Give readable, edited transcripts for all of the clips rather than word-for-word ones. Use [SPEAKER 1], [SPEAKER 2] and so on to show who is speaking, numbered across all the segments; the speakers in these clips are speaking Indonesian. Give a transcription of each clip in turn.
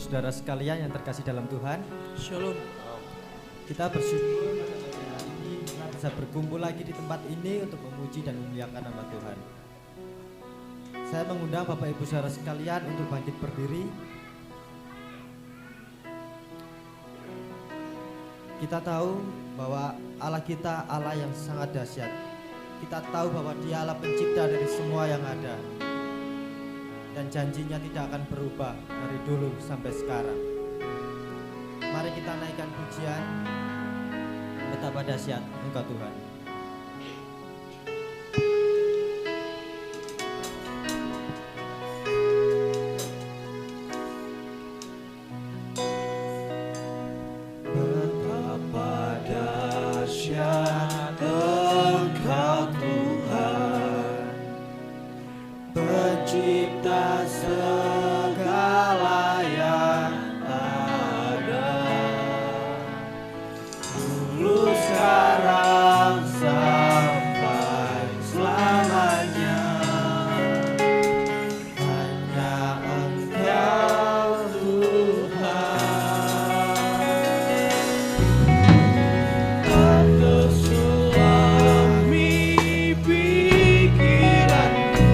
[SPEAKER 1] saudara sekalian yang terkasih dalam Tuhan.
[SPEAKER 2] Shalom.
[SPEAKER 1] Kita bersyukur pada sore hari ini kita bisa berkumpul lagi di tempat ini untuk memuji dan memuliakan nama Tuhan. Saya mengundang Bapak Ibu saudara sekalian untuk bangkit berdiri. Kita tahu bahwa Allah kita Allah yang sangat dahsyat. Kita tahu bahwa Dia Allah pencipta dari semua yang ada. Dan janjinya tidak akan berubah dari dulu sampai sekarang. Mari kita naikkan pujian. Betapa dahsyat Engkau Tuhan.
[SPEAKER 2] Betapa dahsyat Engkau Tuhan, pencipta segala yang ada. Dulu, sekarang, sampai selamanya, hanya Engkau Tuhan. Tak terselami pikiranku,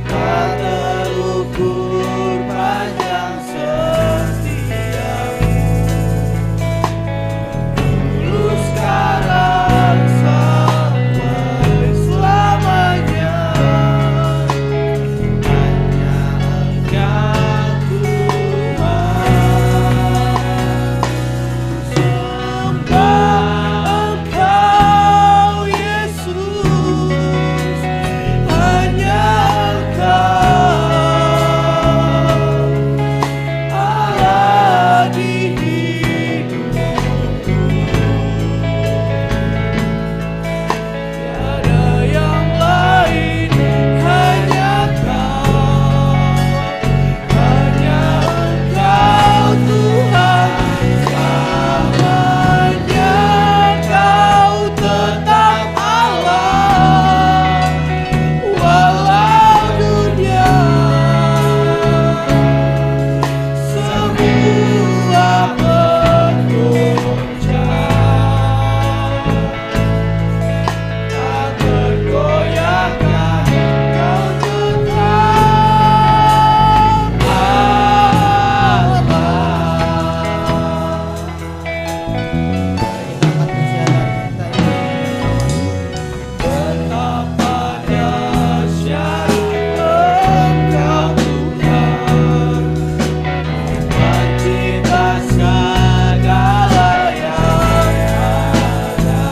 [SPEAKER 2] tak terukur panjang setiamu. Dulu, sekarang, sampai selamanya, hanya Engkau Tuhan. Sembah Engkau Yesus, hanya Engkau Allah di hidupku. Tiada yang lain, hanya Kau, hanya Engkau Tuhan. Selamanya Kau tetap Allah, walau dunia semua bergoncang, tak tergoyahkan Kau tetap Allah.
[SPEAKER 1] Mari kita angkat pujian kita ini.
[SPEAKER 2] Betapa dahsyat Engkau Tuhan, pencipta segala yang ada.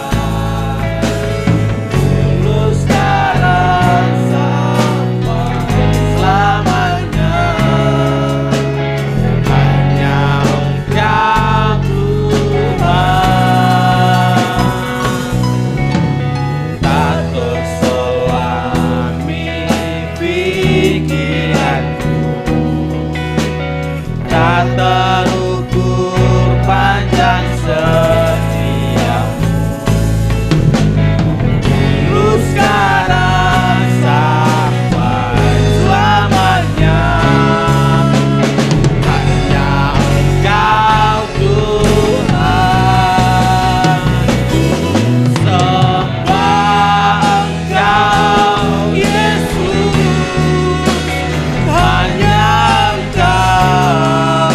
[SPEAKER 2] Dulu, sekarang, sampai selamanya, hanya Engkau Tuhan. Tak terselami pikiranku, tak terukur panjang setiamu. Dulu, sekarang, sampai selamanya, hanya Engkau Tuhan. Sembah Engkau Yesus, hanya Engkau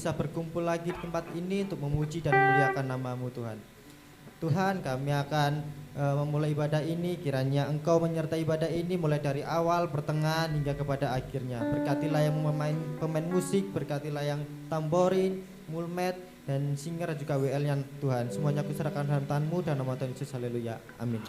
[SPEAKER 1] bisa berkumpul lagi di tempat ini untuk memuji dan memuliakan nama-Mu Tuhan. Tuhan, kami akan memulai ibadah ini, kiranya Engkau menyertai ibadah ini mulai dari awal, pertengahan hingga kepada akhirnya. Berkatilah yang pemain musik, berkatilah yang tamborin, mulmet, dan singer juga WL-nya Tuhan. Semuanya aku serahkan dalam tangan-Mu dan nama Tuhan Yesus, haleluya, amin.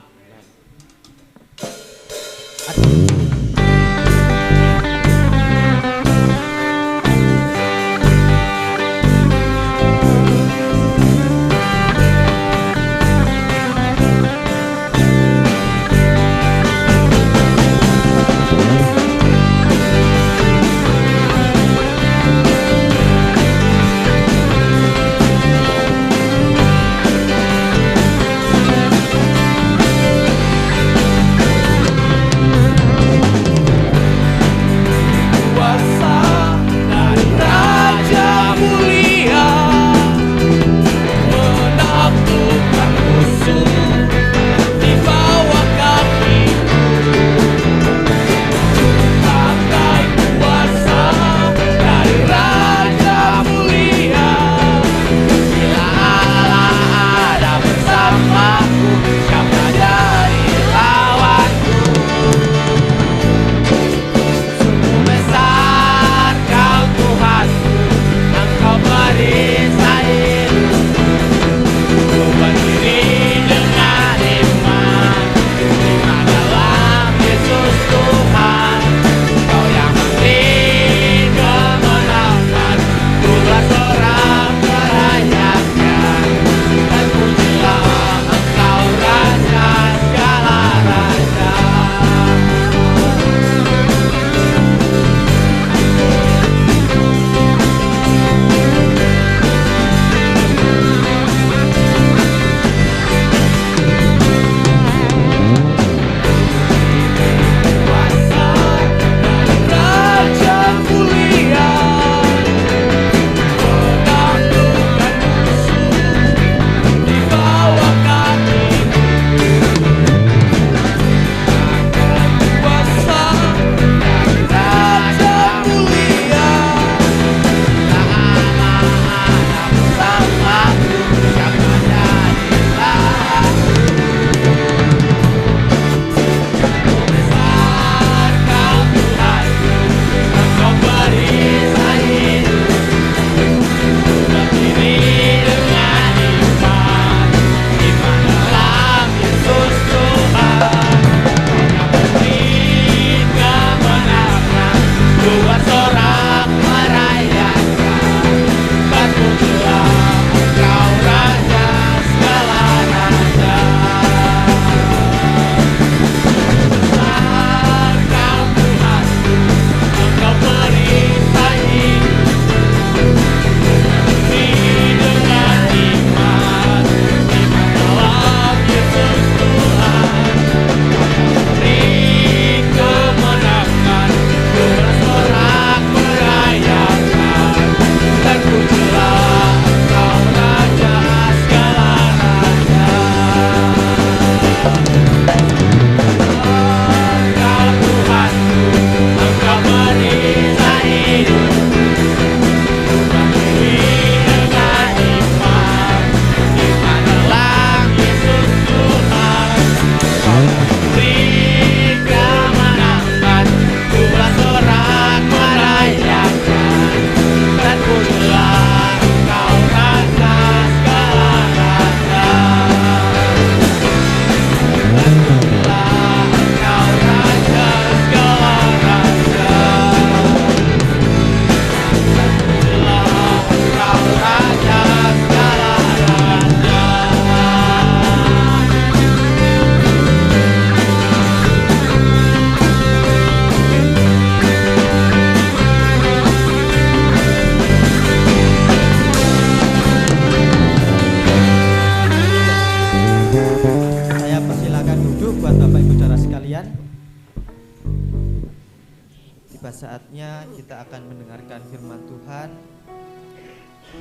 [SPEAKER 1] saatnya kita akan mendengarkan firman Tuhan.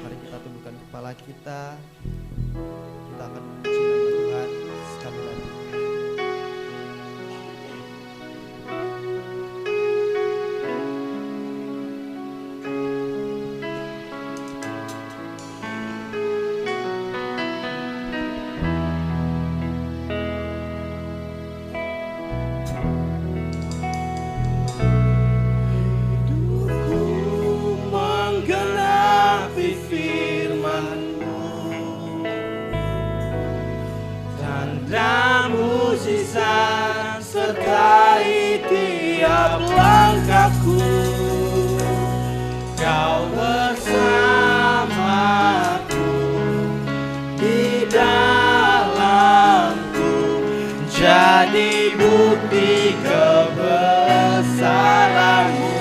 [SPEAKER 1] Mari kita tundukkan kepala kita. Kita akan memuji nama Tuhan sekali lagi.
[SPEAKER 2] bukti kebesaran-Mu.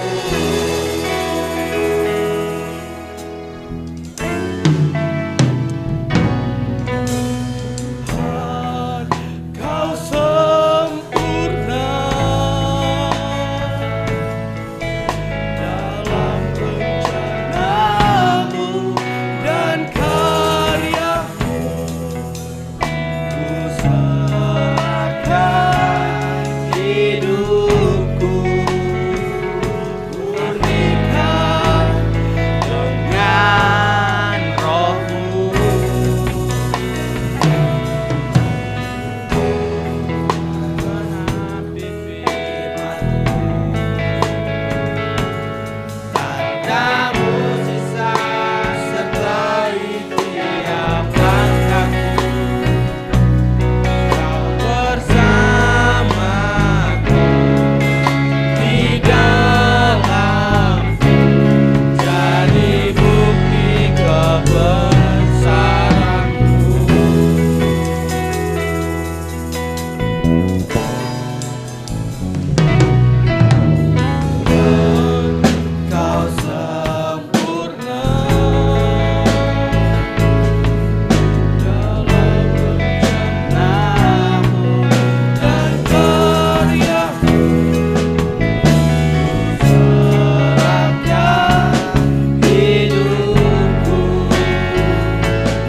[SPEAKER 2] Kau sempurna dalam rencana-Mu dan karya-Mu. Ku serahkan hidupku, murnikan dengan Roh-Mu. Genapi firman-Mu, tanda mujizat sertai tiap langkahku. Kau bersamaku di dalamku, jadi bukti kebesaran-Mu. Kau sempurna dalam rencana-Mu dan karya-Mu. Ku serahkan hidupku,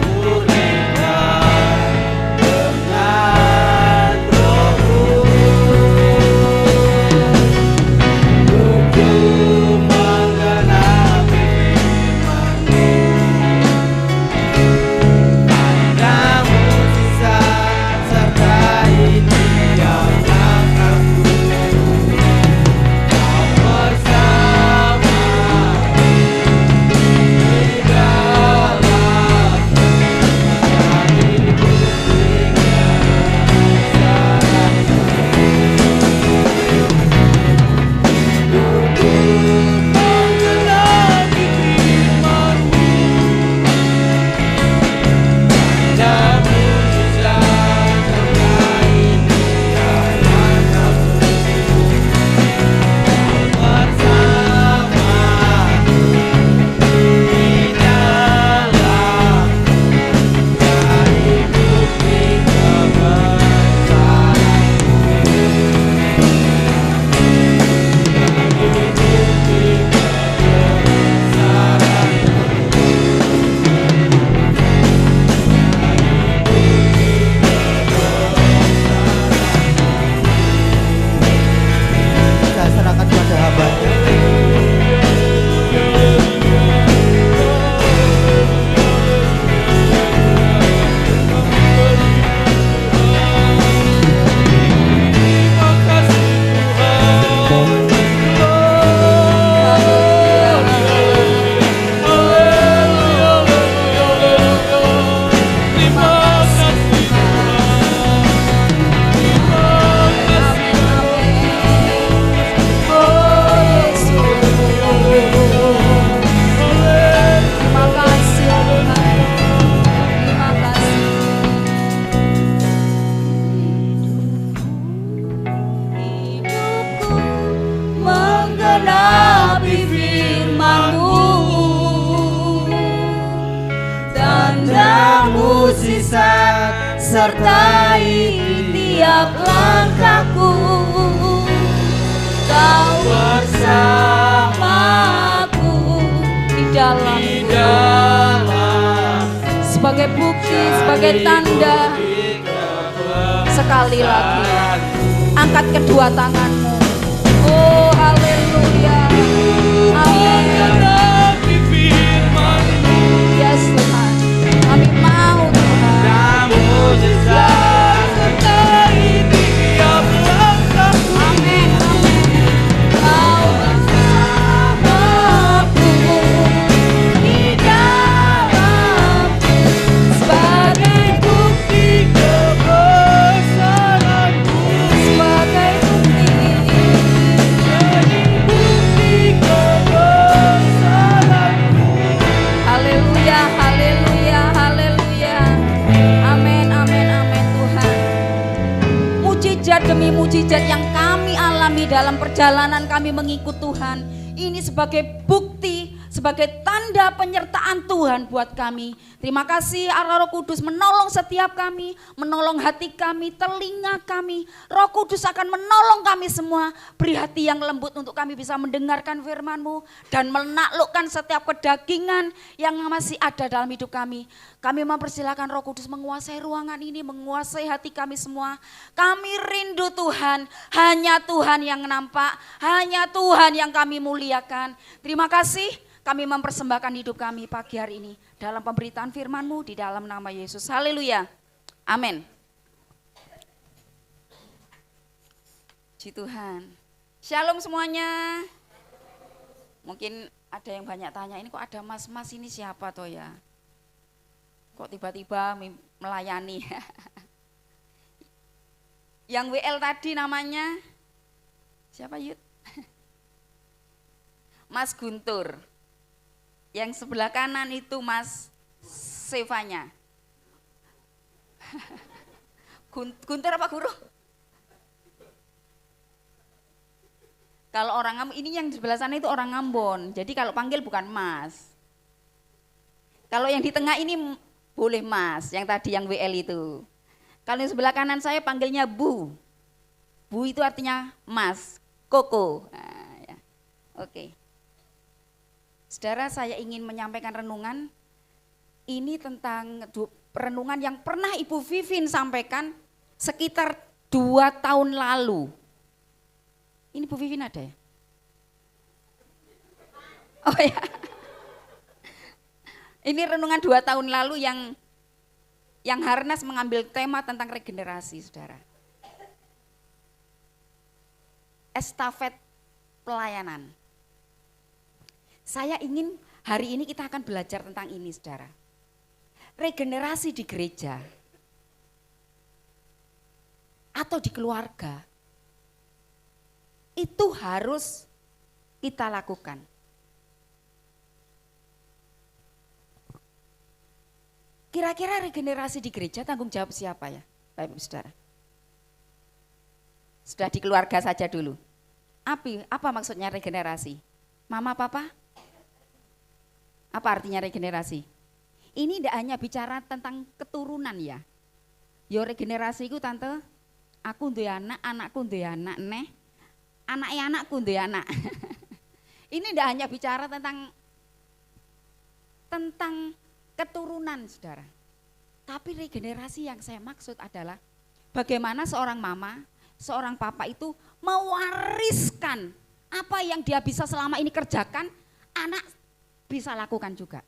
[SPEAKER 2] murnikan dengan Roh-Mu. Untuk menggenapi firman-Mu, tanda mujizat sertai tiap langkahku. Kau bersamaku di dalamku, jadi bukti menggenapi firman-Mu, tanda mujizat sertai tiap langkahku. Bersamaku di dalamku, jadi bukti
[SPEAKER 1] Saya serahkan kepada hamba-Nya.
[SPEAKER 3] Menggenapi firman-Mu, tanda mujizat sertai tiap langkahku. Kau bersamaku di dalamku, sebagai bukti, sebagai tanda. Sekali lagi, angkat kedua tanganmu. Oh, haleluya. Amin.
[SPEAKER 2] Menggenapi firman-Mu,
[SPEAKER 3] Yes Tuhan, kami mau Tuhan.
[SPEAKER 2] mujizat sertai tiap langkahku.
[SPEAKER 3] Amin, amin. Kau bersamaku di dalamku, sebagai bukti
[SPEAKER 2] Kebesaran-Mu,
[SPEAKER 3] sebagai bukti.
[SPEAKER 2] jadi bukti
[SPEAKER 3] demi mujizat yang kami alami dalam perjalanan kami mengikut Tuhan. Ini sebagai bukti, sebagai tanda penyertaan Tuhan buat kami. Terima kasih Allah Roh Kudus menolong setiap kami, menolong hati kami, telinga kami. Roh Kudus akan menolong kami semua. Beri hati yang lembut untuk kami bisa mendengarkan firman-Mu dan menaklukkan setiap kedagingan yang masih ada dalam hidup kami. Kami mempersilakan Roh Kudus menguasai ruangan ini, menguasai hati kami semua. Kami rindu Tuhan, hanya Tuhan yang nampak, hanya Tuhan yang kami muliakan. Terima kasih. Kami mempersembahkan hidup kami pagi hari ini dalam pemberitaan firman-Mu di dalam nama Yesus. Haleluya. Amin. Puji Tuhan. Shalom semuanya. Mungkin ada yang banyak tanya, ini kok ada mas-mas ini siapa toh ya? Kok tiba-tiba melayani? Yang WL tadi namanya siapa Yud? Mas Guntur. Yang sebelah kanan itu Mas Sevanya. Guntur apa guru? Kalau orang Ambon, ini yang di sebelah sana itu orang Ambon. Jadi kalau panggil bukan Mas. Kalau yang di tengah ini boleh Mas, yang tadi yang WL itu. Kalau yang sebelah kanan saya panggilnya Bu. Bu itu artinya Mas, Koko. Nah, ya. Oke. Saudara, saya ingin menyampaikan renungan ini tentang renungan yang pernah Ibu Vivin sampaikan sekitar 2 tahun lalu. Ini Bu Vivin ada ya? Oh ya. Ini renungan 2 tahun lalu yang Harnas mengambil tema tentang regenerasi, saudara. Estafet pelayanan. Saya ingin hari ini kita akan belajar tentang ini, saudara. Regenerasi di gereja atau di keluarga itu harus kita lakukan. Kira-kira regenerasi di gereja tanggung jawab siapa ya, Bapak Ibu Saudara? Sudah di keluarga saja dulu. Apa maksudnya regenerasi? Mama, papa? Apa artinya regenerasi? Ini tidak hanya bicara tentang keturunan ya. Yo regenerasi itu tante, aku duwe anak, anakku duwe anak, anakku duwe anak. Ini tidak hanya bicara tentang keturunan, saudara. Tapi regenerasi yang saya maksud adalah bagaimana seorang mama, seorang papa itu mewariskan apa yang dia bisa selama ini kerjakan, anak bisa lakukan juga.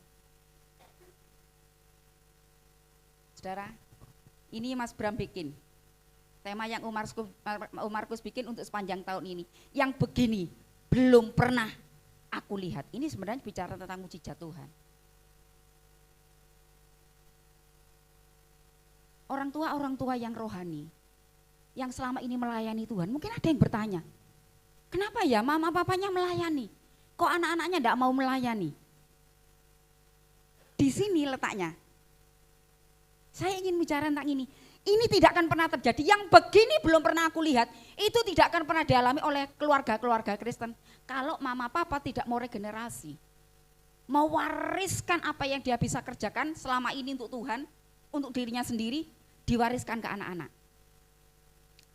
[SPEAKER 3] Saudara, ini Mas Bram bikin tema yang Umarkus bikin untuk sepanjang tahun ini. Yang begini belum pernah aku lihat. Ini sebenarnya bicara tentang mujizat Tuhan. Orang tua yang rohani, yang selama ini melayani Tuhan, mungkin ada yang bertanya, kenapa ya mama papanya melayani, kok anak-anaknya tidak mau melayani? Di sini letaknya. Saya ingin bicara tentang ini. Ini tidak akan pernah terjadi, yang begini belum pernah aku lihat, itu tidak akan pernah dialami oleh keluarga-keluarga Kristen. Kalau mama papa tidak mau regenerasi, mewariskan apa yang dia bisa kerjakan selama ini untuk Tuhan, untuk dirinya sendiri, diwariskan ke anak-anak.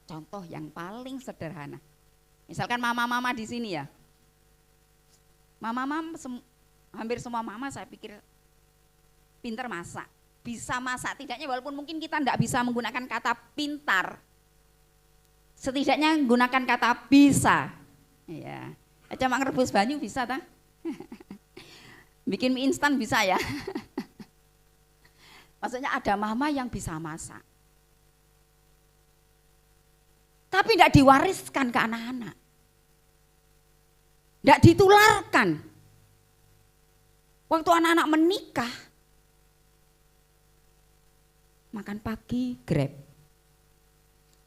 [SPEAKER 3] Contoh yang paling sederhana, misalkan mama-mama di sini ya, mama-mama hampir semua mama saya pikir pintar masak, bisa masak, tidaknya walaupun mungkin kita tidak bisa menggunakan kata pintar, setidaknya menggunakan kata bisa. Ya, cuma ngerebus banyu bisa tak? Bikin mie instan bisa ya. Maksudnya ada mama yang bisa masak. Tapi tidak diwariskan ke anak-anak. Tidak ditularkan. Waktu anak-anak menikah, makan pagi Grab,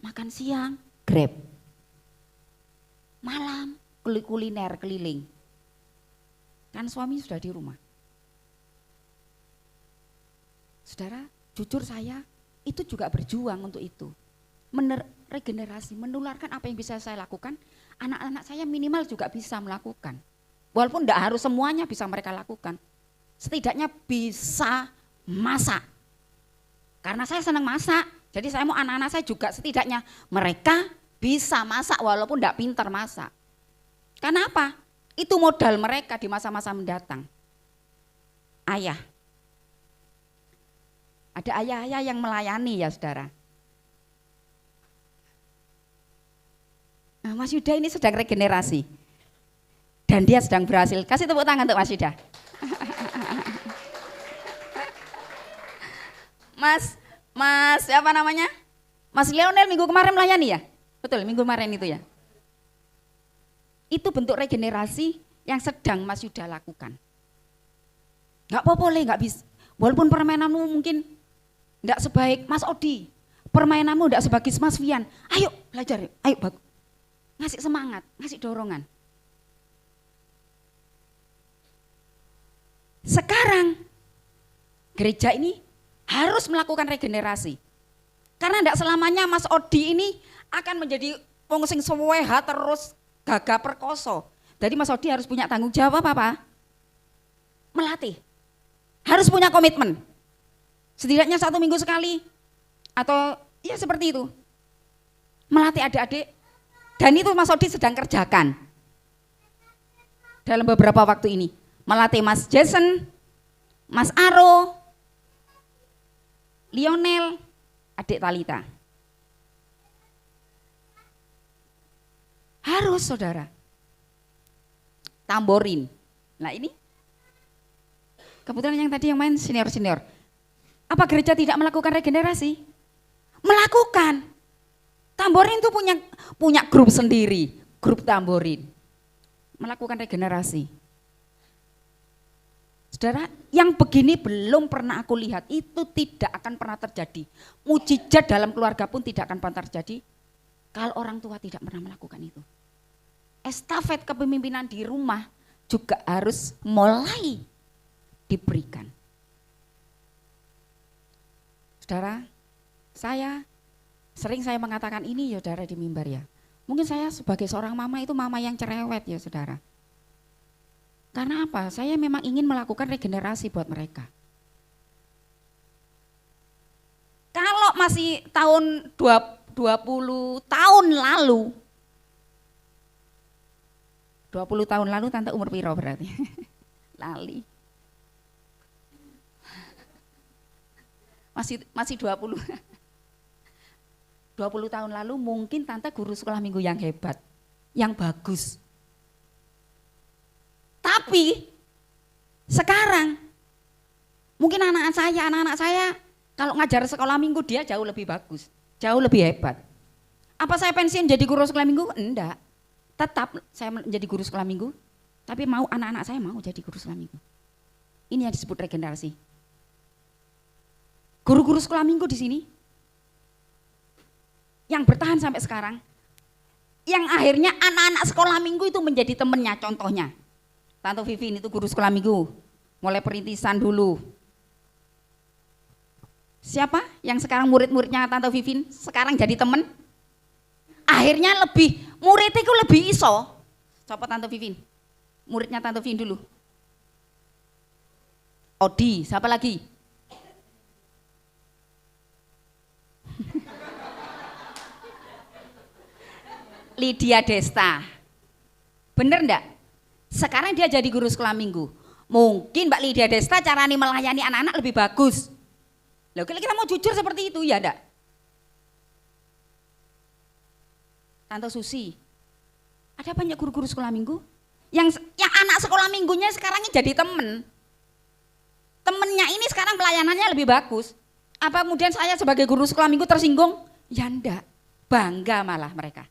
[SPEAKER 3] makan siang Grab, malam kuliner keliling. Kan suami sudah di rumah. Saudara, jujur saya itu juga berjuang untuk itu. regenerasi, menularkan apa yang bisa saya lakukan, anak-anak saya minimal juga bisa melakukan. Walaupun tidak harus semuanya bisa mereka lakukan. Setidaknya bisa masak. Karena saya senang masak, jadi saya mau anak-anak saya juga setidaknya mereka bisa masak walaupun tidak pintar masak. Karena apa? Itu modal mereka di masa-masa mendatang. Ayah. Ada ayah-ayah yang melayani ya saudara. Nah, Mas Yuda ini sedang regenerasi. Dan dia sedang berhasil. Kasih tepuk tangan untuk Mas Yuda. Mas siapa namanya? Mas Lionel minggu kemarin melayani ya? Betul, minggu kemarin itu ya. Itu bentuk regenerasi yang sedang Mas Yuda lakukan. Enggak apa-apa, enggak bisa. Walaupun permainanmu mungkin enggak sebaik Mas Odi. Permainanmu enggak sebagus Mas Vian. Ayo belajar, ayo bagus. Ngasih semangat, ngasih dorongan. Sekarang gereja ini harus melakukan regenerasi. Karena tidak selamanya Mas Odi ini akan menjadi wong sing seweha terus gagah perkoso. Jadi Mas Odi harus punya tanggung jawab apa? Melatih. Harus punya komitmen. Setidaknya 1 minggu sekali. Atau ya seperti itu. Melatih adik-adik. Dan itu Mas Odi sedang kerjakan. Dalam beberapa waktu ini. Melatih Mas Jason, Mas Aro, Lionel, adik Talita. Harus saudara. Tamborin. Nah ini. Kebetulan yang tadi yang main senior-senior. Apa gereja tidak melakukan regenerasi? Melakukan. Tamborin itu punya grup sendiri. Grup tamborin. Melakukan regenerasi. Saudara, yang begini belum pernah aku lihat, itu tidak akan pernah terjadi. Mujizat dalam keluarga pun tidak akan pernah terjadi kalau orang tua tidak pernah melakukan itu. Estafet kepemimpinan di rumah juga harus mulai diberikan. Saudara, sering saya mengatakan ini ya saudara di mimbar ya. Mungkin saya sebagai seorang mama itu mama yang cerewet ya saudara. Karena apa? Saya memang ingin melakukan regenerasi buat mereka. Kalau masih tahun 20 tahun lalu, 20 tahun lalu tante umur piro berarti? Lali. Masih 20. 20 tahun lalu mungkin tante guru sekolah minggu yang hebat, yang bagus. Tapi sekarang mungkin anak-anak saya kalau ngajar sekolah minggu dia jauh lebih bagus, jauh lebih hebat. Apa saya pensiun jadi guru sekolah minggu? Enggak. Tetap saya menjadi guru sekolah minggu, tapi mau anak-anak saya mau jadi guru sekolah minggu. Ini yang disebut regenerasi. Guru-guru sekolah minggu di sini yang bertahan sampai sekarang, yang akhirnya anak-anak sekolah minggu itu menjadi temannya, contohnya. Tante Vivin itu guru sekolah minggu, mulai perintisan dulu. Siapa yang sekarang murid-muridnya Tante Vivin sekarang jadi teman? Akhirnya murid itu lebih iso. Coba Tante Vivin, muridnya Tante Vivin dulu. Odi, siapa lagi? Lydia Desta. Bener enggak? Sekarang dia jadi guru sekolah minggu. Mungkin Mbak Lydia Desta caranya melayani anak-anak lebih bagus. Loh, kira-kira mau jujur seperti itu ya enggak? Tante Susi. Ada banyak guru-guru sekolah minggu yang anak sekolah minggunya sekarang ini jadi temen. Temennya ini sekarang pelayanannya lebih bagus. Apa kemudian saya sebagai guru sekolah minggu tersinggung? Ya enggak. Bangga malah mereka.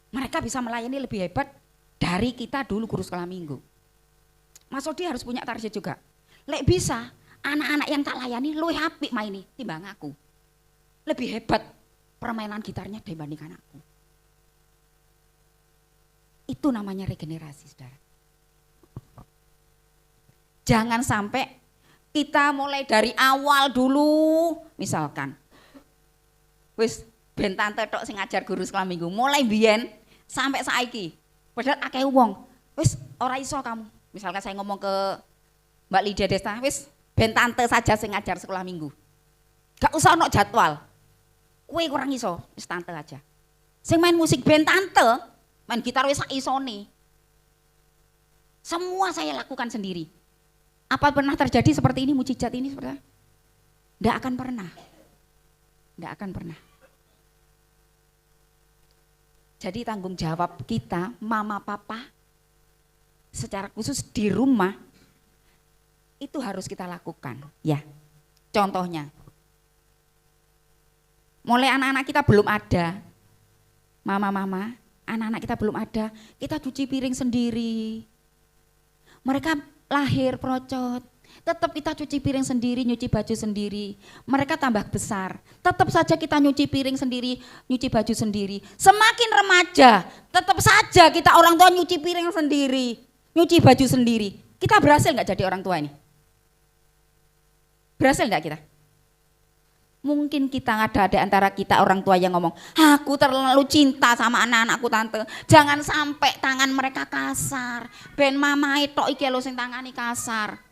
[SPEAKER 3] Mereka bisa melayani lebih hebat dari kita dulu guru sekolah minggu. Mas Odi harus punya target juga. Lek bisa, anak-anak yang tak layani luwih apik maini timbang aku. Lebih hebat permainan gitarnya dibandingkan aku. Itu namanya regenerasi, saudara. Jangan sampai kita mulai dari awal dulu, misalkan. Wis ben tante tok sing ngajar guru sekolah minggu. Mulai biyen sampai saiki. Padahal akeh wong, wis ora iso kamu. Misalkan saya ngomong ke Mbak Lydia Desta, wis ben tante saja sing ngajar sekolah minggu. Gak usah ono jadwal. Kowe kurang iso, wis tante aja. Sing main musik ben tante, main gitar wis sak isone. Semua saya lakukan sendiri. Apa pernah terjadi seperti ini, mujizat ini saudara? Tidak akan pernah. Tidak akan pernah. Jadi tanggung jawab kita, mama papa, secara khusus di rumah, itu harus kita lakukan. Ya, contohnya, mulai anak-anak kita belum ada, mama-mama, anak-anak kita belum ada, kita cuci piring sendiri. Mereka lahir procot, tetap kita cuci piring sendiri, nyuci baju sendiri. Mereka tambah besar, tetap saja kita nyuci piring sendiri, nyuci baju sendiri. Semakin remaja, tetap saja kita orang tua nyuci piring sendiri, nyuci baju sendiri. Kita berhasil nggak jadi orang tua ini? Berhasil nggak kita? Mungkin kita ada antara kita orang tua yang ngomong, aku terlalu cinta sama anak-anakku tante. Jangan sampai tangan mereka kasar. Ben mama itu iki lho sing tangani kasar.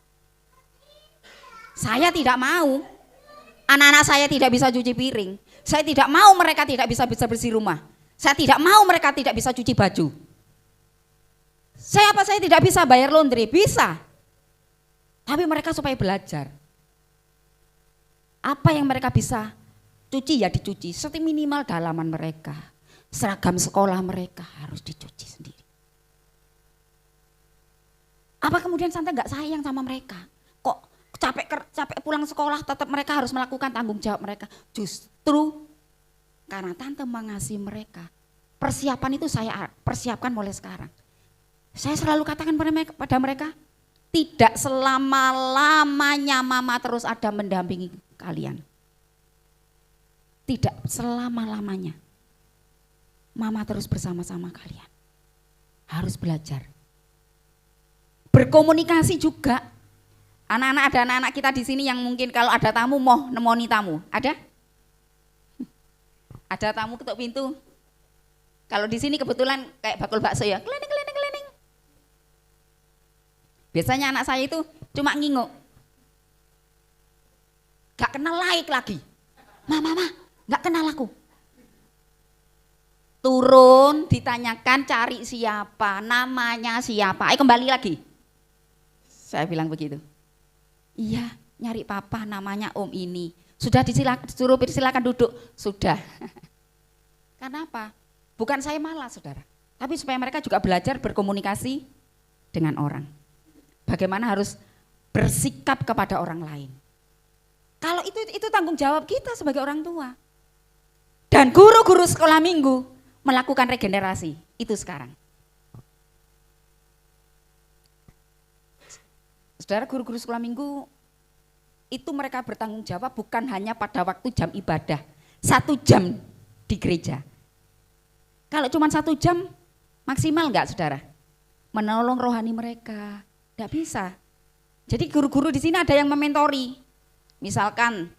[SPEAKER 3] Saya tidak mau anak-anak saya tidak bisa cuci piring. Saya tidak mau mereka tidak bisa bersih rumah. Saya tidak mau mereka tidak bisa cuci baju. Saya tidak bisa bayar laundry? Bisa. Tapi mereka supaya belajar. Apa yang mereka bisa cuci ya dicuci, seperti minimal dalaman mereka, seragam sekolah mereka harus dicuci sendiri. Apa kemudian Santa nggak sayang sama mereka? Kok capek pulang sekolah tetap mereka harus melakukan tanggung jawab mereka? Justru karena Tante mengasihi mereka, persiapan itu saya persiapkan mulai sekarang. Saya selalu katakan pada mereka, tidak selama-lamanya mama terus ada mendampingi kalian. Tidak selama-lamanya mama terus bersama-sama kalian. Harus belajar. Berkomunikasi juga. Anak-anak, ada anak-anak kita di sini yang mungkin kalau ada tamu mau nemoni tamu. Ada? Ada tamu ketuk pintu. Kalau di sini kebetulan kayak bakul bakso ya, keliling. Biasanya anak saya itu cuma nginguk. Gak kenal laik lagi. Mama, gak kenal aku. Turun, ditanyakan cari siapa, namanya siapa. Ayo kembali lagi. Saya bilang begitu. Iya, nyari papa namanya Om ini. Sudah disuruh silakan duduk. Sudah. Karena apa? Bukan saya malas saudara. Tapi supaya mereka juga belajar berkomunikasi dengan orang. Bagaimana harus bersikap kepada orang lain. Kalau itu tanggung jawab kita sebagai orang tua. Dan guru-guru sekolah minggu melakukan regenerasi itu sekarang. Saudara, guru-guru sekolah minggu itu mereka bertanggung jawab bukan hanya pada waktu jam ibadah, 1 jam di gereja. Kalau cuma 1 jam maksimal enggak saudara? Menolong rohani mereka. Tidak bisa. Jadi guru-guru di sini ada yang mementori. Misalkan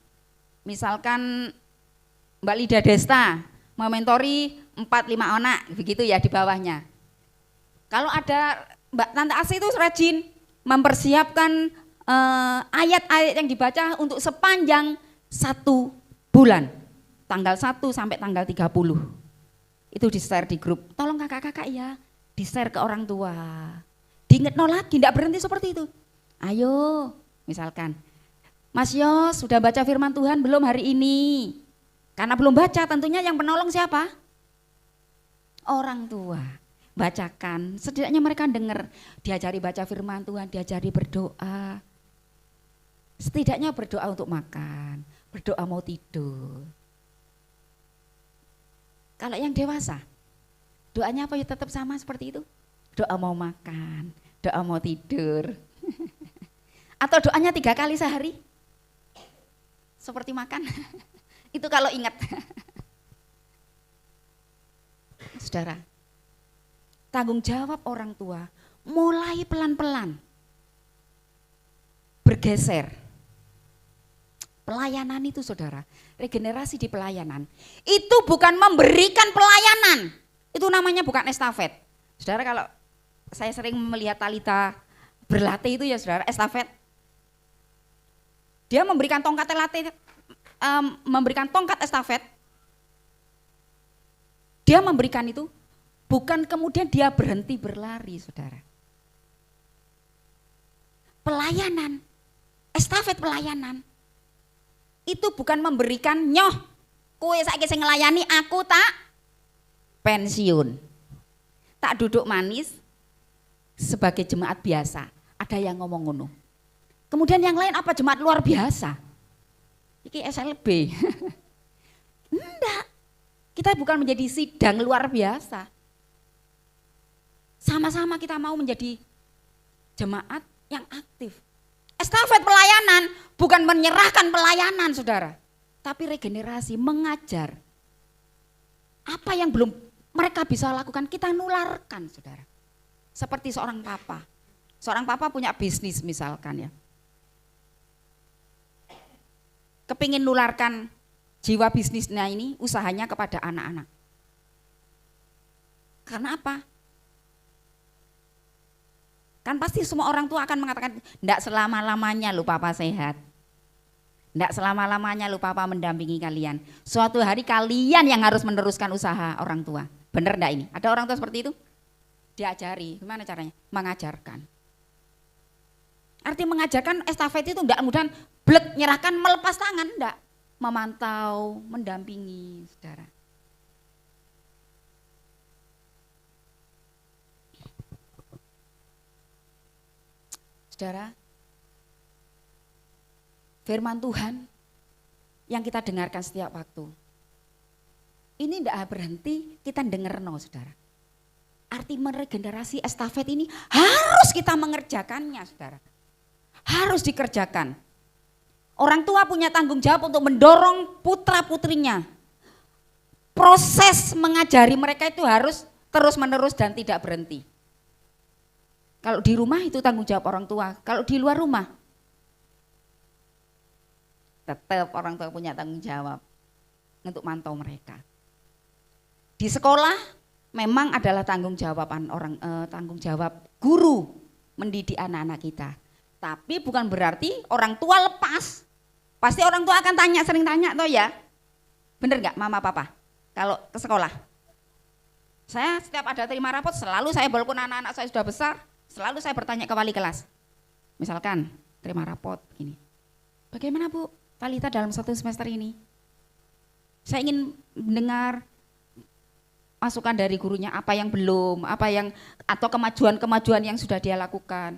[SPEAKER 3] Mbak Lydia Desta mementori 4-5 anak, begitu ya di bawahnya. Kalau ada Mbak Tante Asih itu rajin mempersiapkan ayat-ayat yang dibaca untuk sepanjang 1 bulan. Tanggal 1 sampai tanggal 30. Itu di-share di grup. Tolong kakak-kakak ya, di-share ke orang tua. Diinget lagi, tidak berhenti seperti itu. Ayo, misalkan, Mas Yos sudah baca firman Tuhan belum hari ini? Karena belum baca, tentunya yang penolong siapa? Orang tua. Bacakan, setidaknya mereka dengar, diajari baca firman Tuhan, diajari berdoa. Setidaknya berdoa untuk makan, berdoa mau tidur. Kalau yang dewasa, doanya apa ya tetap sama seperti itu? Doa mau makan, doa mau tidur. Atau doanya 3 kali sehari? Seperti makan. Itu kalau ingat. Saudara, tanggung jawab orang tua mulai pelan-pelan bergeser. Pelayanan itu saudara, regenerasi di pelayanan. Itu bukan memberikan pelayanan. Itu namanya bukan estafet. Saudara kalau saya sering melihat Talita berlatih itu ya saudara, estafet. Dia memberikan tongkat latih, memberikan tongkat estafet. Dia memberikan itu, bukan kemudian dia berhenti berlari saudara. Pelayanan, estafet pelayanan. Itu bukan memberikan nyoh, kowe saiki sing ngelayani aku tak pensiun. Tak duduk manis sebagai jemaat biasa. Ada yang ngomong ngono. Kemudian yang lain apa jemaat luar biasa? Iki SLB. Enggak. Kita bukan menjadi sidang luar biasa. Sama-sama kita mau menjadi jemaat yang aktif. Estafet pelayanan bukan menyerahkan pelayanan saudara, tapi regenerasi, mengajar. Apa yang belum mereka bisa lakukan kita nularkan saudara. Seperti seorang papa punya bisnis misalkan ya. Kepingin nularkan jiwa bisnisnya ini, usahanya kepada anak-anak. Karena apa? Kan pasti semua orang tua akan mengatakan, enggak selama-lamanya lu papa sehat. Enggak selama-lamanya lu papa mendampingi kalian. Suatu hari kalian yang harus meneruskan usaha orang tua. Benar enggak ini? Ada orang tua seperti itu? Diajari, gimana caranya? Mengajarkan. Arti mengajarkan estafet itu enggak kemudian blek nyerahkan melepas tangan, enggak. Memantau, mendampingi, saudara. Saudara, firman Tuhan yang kita dengarkan setiap waktu, ini tidak berhenti kita dengar saudara. Arti meregenerasi estafet ini harus kita mengerjakannya saudara. Harus dikerjakan. Orang tua punya tanggung jawab untuk mendorong putra putrinya. Proses mengajari mereka itu harus terus menerus dan tidak berhenti. Kalau di rumah itu tanggung jawab orang tua, kalau di luar rumah tetap orang tua punya tanggung jawab untuk mantau mereka. Di sekolah memang adalah tanggung jawab guru mendidik anak-anak kita. Tapi bukan berarti orang tua lepas. Pasti orang tua akan tanya, sering tanya toh ya. Bener nggak mama papa kalau ke sekolah? Saya setiap ada terima rapot selalu saya walaupun anak-anak saya sudah besar, selalu saya bertanya ke wali kelas. Misalkan terima rapot gini. Bagaimana Bu Talita dalam 1 semester ini? Saya ingin mendengar masukan dari gurunya apa yang belum, atau kemajuan-kemajuan yang sudah dia lakukan.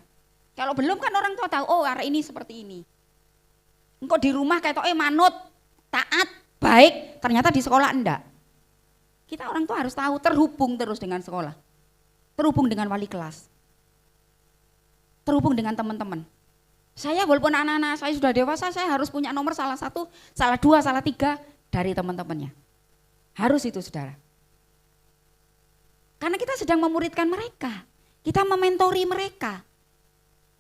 [SPEAKER 3] Kalau belum kan orang tua tahu, oh hari ini seperti ini. Engkau di rumah kayak manut, taat, baik, ternyata di sekolah enggak. Kita orang tua harus tahu, terhubung terus dengan sekolah. Terhubung dengan wali kelas. Terhubung dengan teman-teman. Saya walaupun anak-anak saya sudah dewasa, saya harus punya nomor salah 1, salah 2, salah 3 dari teman-temannya. Harus itu saudara. Karena kita sedang memuridkan mereka. Kita mementori mereka.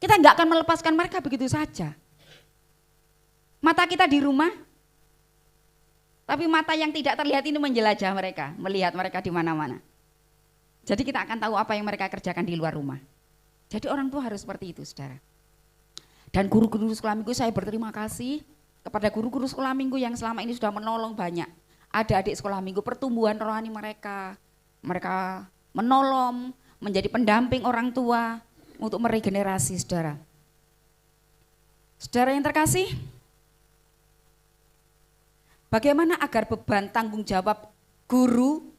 [SPEAKER 3] Kita enggak akan melepaskan mereka begitu saja. Mata kita di rumah, tapi mata yang tidak terlihat ini menjelajah mereka, melihat mereka di mana-mana. Jadi kita akan tahu apa yang mereka kerjakan di luar rumah. Jadi orang tua harus seperti itu, saudara. Dan guru-guru sekolah minggu saya berterima kasih kepada guru-guru sekolah minggu yang selama ini sudah menolong banyak. Adik-adik sekolah minggu, pertumbuhan rohani mereka. Mereka menolong, menjadi pendamping orang tua untuk meregenerasi, saudara. Saudara yang terkasih, bagaimana agar beban tanggung jawab guru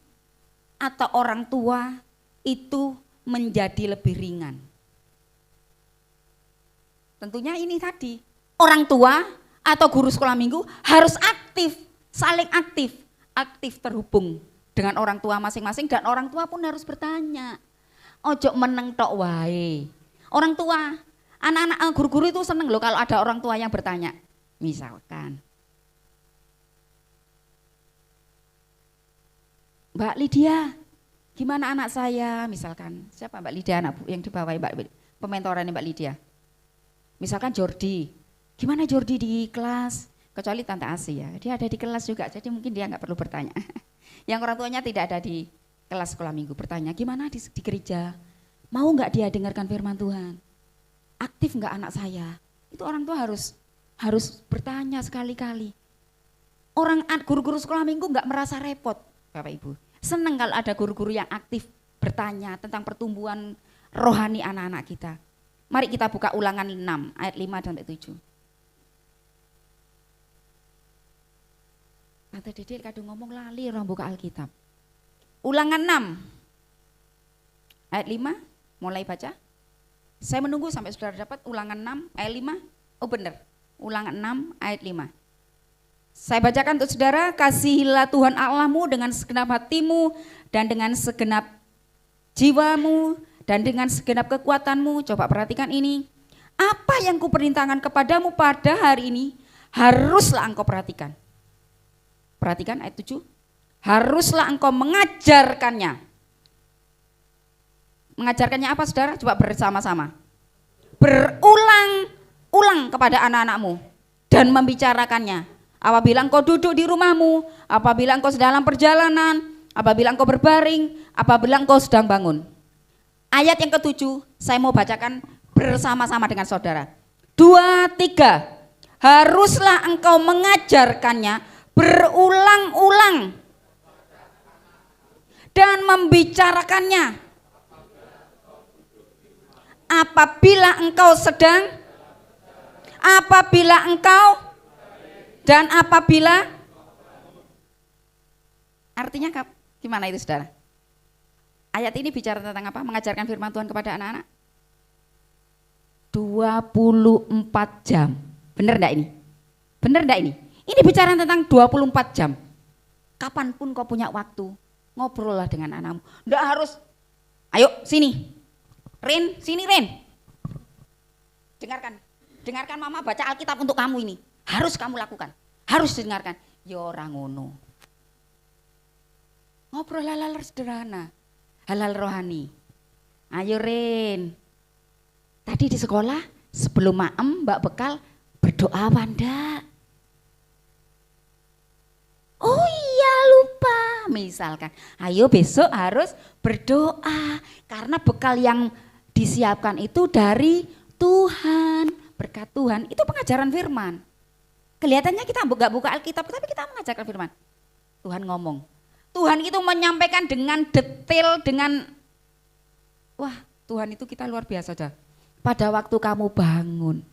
[SPEAKER 3] atau orang tua itu menjadi lebih ringan? Tentunya ini tadi, orang tua atau guru sekolah minggu harus aktif, saling aktif terhubung dengan orang tua masing-masing dan orang tua pun harus bertanya. Ojo meneng tok wae. Orang tua, anak-anak guru-guru itu seneng loh kalau ada orang tua yang bertanya. Misalkan, Mbak Lydia, gimana anak saya? Misalkan, siapa Mbak Lydia anak yang dibawahi Mbak pementorannya Mbak Lydia? Misalkan Jordi, gimana Jordi di kelas? kecuali Tante Asi ya. Dia ada di kelas juga, jadi mungkin dia nggak perlu bertanya. Yang orang tuanya tidak ada di kelas sekolah minggu bertanya, gimana di gereja? Mau nggak dia dengarkan firman Tuhan? Aktif nggak anak saya? Itu orang tua harus bertanya sekali-kali. Orang guru-guru sekolah minggu nggak merasa repot, Bapak Ibu. Senang kalau ada guru-guru yang aktif bertanya tentang pertumbuhan rohani anak-anak kita. Mari kita buka Ulangan 6 ayat 5 sampai 7. Tante Dede kadang ngomong lali orang buka Alkitab. Ulangan 6 ayat 5, mulai baca. Saya menunggu sampai saudara dapat Ulangan 6 ayat 5. Oh benar, Ulangan 6 ayat 5. Saya bacakan untuk saudara, kasihilah Tuhan Allahmu dengan segenap hatimu dan dengan segenap jiwamu dan dengan segenap kekuatanmu. Coba perhatikan ini. Apa yang kuperintahkan kepadamu pada hari ini haruslah engkau perhatikan. Perhatikan ayat 7. Haruslah engkau mengajarkannya. Mengajarkannya apa saudara? Coba bersama-sama. Berulang-ulang kepada anak-anakmu dan membicarakannya. Apabila engkau duduk di rumahmu, apabila engkau sedang dalam perjalanan, apabila engkau berbaring, apabila engkau sedang bangun. Ayat yang ke-7 saya mau bacakan bersama-sama dengan saudara. 2, 3. Haruslah engkau mengajarkannya berulang-ulang dan membicarakannya. Apabila engkau dan apabila, artinya gimana itu saudara? Ayat ini bicara tentang apa? Mengajarkan firman Tuhan kepada anak-anak. 24 jam. Benar enggak ini? Benar enggak ini? Ini bicara tentang 24 jam. Kapanpun kau punya waktu, ngobrollah dengan anakmu. Enggak harus, ayo sini. Rin, sini Rin. Dengarkan mama baca Alkitab untuk kamu ini. Harus kamu lakukan, harus dengarkan. Ya orang ngono. Ngobrol hal-hal sederhana, hal-hal rohani. Ayo Rin. Tadi di sekolah sebelum maem Mbak Bekal berdoa Wanda. Oh iya lupa. Misalkan, ayo besok harus berdoa karena bekal yang disiapkan itu dari Tuhan, berkat Tuhan. Itu pengajaran firman. Kelihatannya kita nggak buka Alkitab, tapi kita mengajarkan firman. Tuhan ngomong. Tuhan itu menyampaikan dengan detail, dengan wah Tuhan itu kita luar biasa dah. Pada waktu kamu bangun,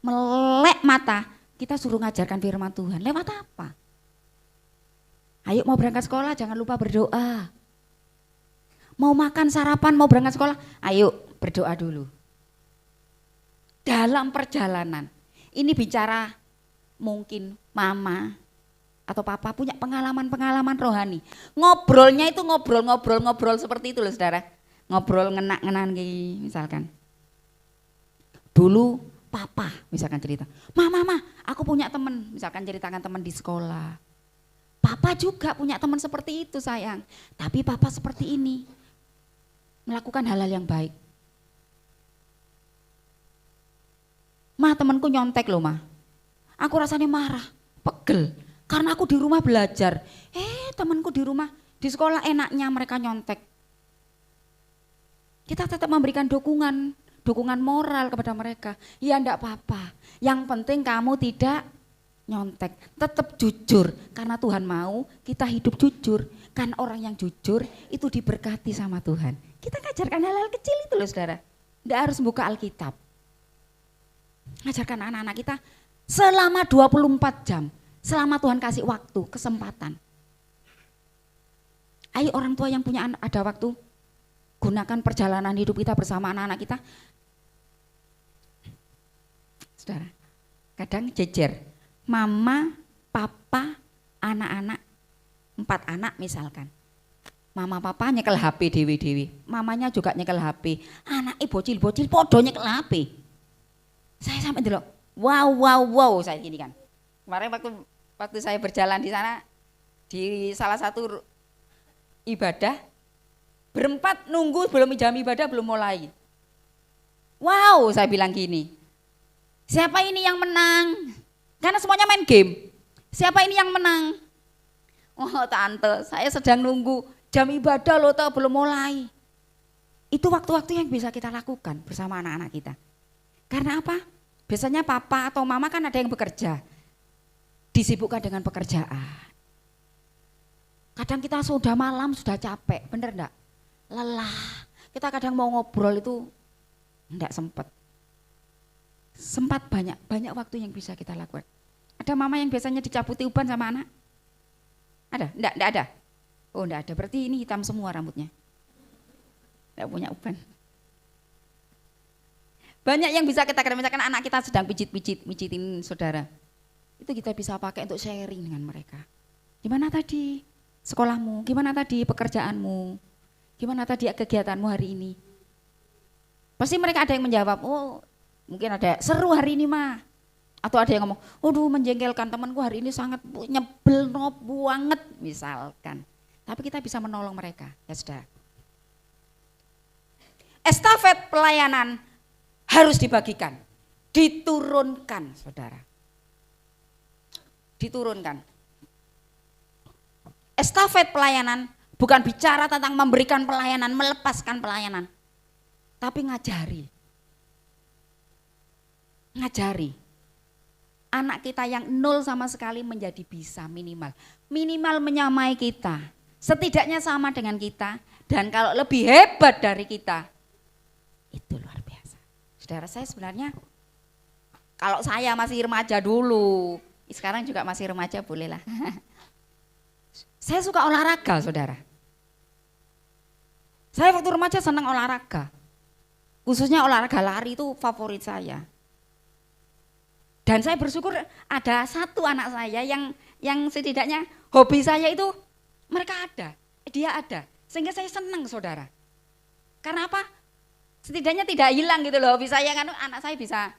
[SPEAKER 3] melek mata, kita suruh ngajarkan firman Tuhan. Lewat apa? Ayo mau berangkat sekolah jangan lupa berdoa. Mau makan sarapan, mau berangkat sekolah, ayo berdoa dulu. Dalam perjalanan, ini bicara mungkin mama atau papa punya pengalaman-pengalaman rohani. Ngobrolnya itu ngobrol seperti itu loh saudara. Ngobrol ngenak-ngenan misalkan. Dulu papa misalkan cerita, mama aku punya teman, misalkan ceritakan teman di sekolah. Papa juga punya teman seperti itu sayang, tapi papa seperti ini. Melakukan hal-hal yang baik. Ma temanku nyontek loh ma. Aku rasanya marah, pegel. Karena aku di rumah belajar. Temanku di rumah, di sekolah enaknya mereka nyontek. Kita tetap memberikan dukungan moral kepada mereka. Ya enggak apa-apa, yang penting kamu tidak nyontek. Tetap jujur, karena Tuhan mau kita hidup jujur. Kan orang yang jujur itu diberkati sama Tuhan. Kita ngajarkan hal-hal kecil itu loh saudara. Enggak harus buka Alkitab. Ngajarkan anak-anak kita selama 24 jam. Selama Tuhan kasih waktu, kesempatan. Ayo orang tua yang punya anak, ada waktu, gunakan perjalanan hidup kita bersama anak-anak kita. Saudara, kadang jejer. Mama, papa, anak-anak, 4 anak misalkan. Mama papa nyekel HP dewi-dewi, mamanya juga nyekel HP. Anaknya bocil-bocil podo nyekel HP. Saya sampai dulu, wow, saya gini kan. Kemarin waktu saya berjalan di sana, di salah satu ibadah, berempat nunggu belum jam ibadah belum mulai. Wow, saya bilang gini, siapa ini yang menang? Karena semuanya main game. Siapa ini yang menang? Oh tante, saya sedang nunggu jam ibadah loh, tau belum mulai. Itu waktu-waktu yang bisa kita lakukan bersama anak-anak kita. Karena apa? Biasanya papa atau mama kan ada yang bekerja. Disibukkan dengan pekerjaan. Kadang kita sudah malam, sudah capek, bener enggak? Lelah. Kita kadang mau ngobrol itu enggak sempat. Sempat banyak waktu yang bisa kita lakukan. Ada mama yang biasanya dicabuti uban sama anak? Ada? Enggak ada? Oh enggak ada, berarti ini hitam semua rambutnya. Enggak punya uban. Banyak yang bisa kita kerjakan, misalkan anak kita sedang pijitin saudara. Itu kita bisa pakai untuk sharing dengan mereka. Gimana tadi sekolahmu? Gimana tadi pekerjaanmu? Gimana tadi kegiatanmu hari ini? Pasti mereka ada yang menjawab, oh mungkin ada seru hari ini mah. Atau ada yang ngomong, waduh menjengkelkan temanku hari ini sangat nyebel banget misalkan. Tapi kita bisa menolong mereka, ya saudara. Estafet pelayanan harus dibagikan, diturunkan saudara. Diturunkan. Estafet pelayanan bukan bicara tentang memberikan pelayanan, melepaskan pelayanan. Tapi ngajari. Ngajari. Anak kita yang nol sama sekali menjadi bisa minimal. Minimal menyamai kita. Setidaknya sama dengan kita. Dan kalau lebih hebat dari kita. Itu luar biasa. Saudara saya sebenarnya. Kalau saya masih remaja dulu. Sekarang juga masih remaja bolehlah. Saya suka olahraga saudara. Saya waktu remaja senang olahraga. Khususnya olahraga lari itu favorit saya. Dan saya bersyukur ada satu anak saya yang setidaknya hobi saya itu mereka ada, dia ada. Sehingga saya senang saudara. Karena apa? Setidaknya tidak hilang gitu loh hobi saya kan anak saya bisa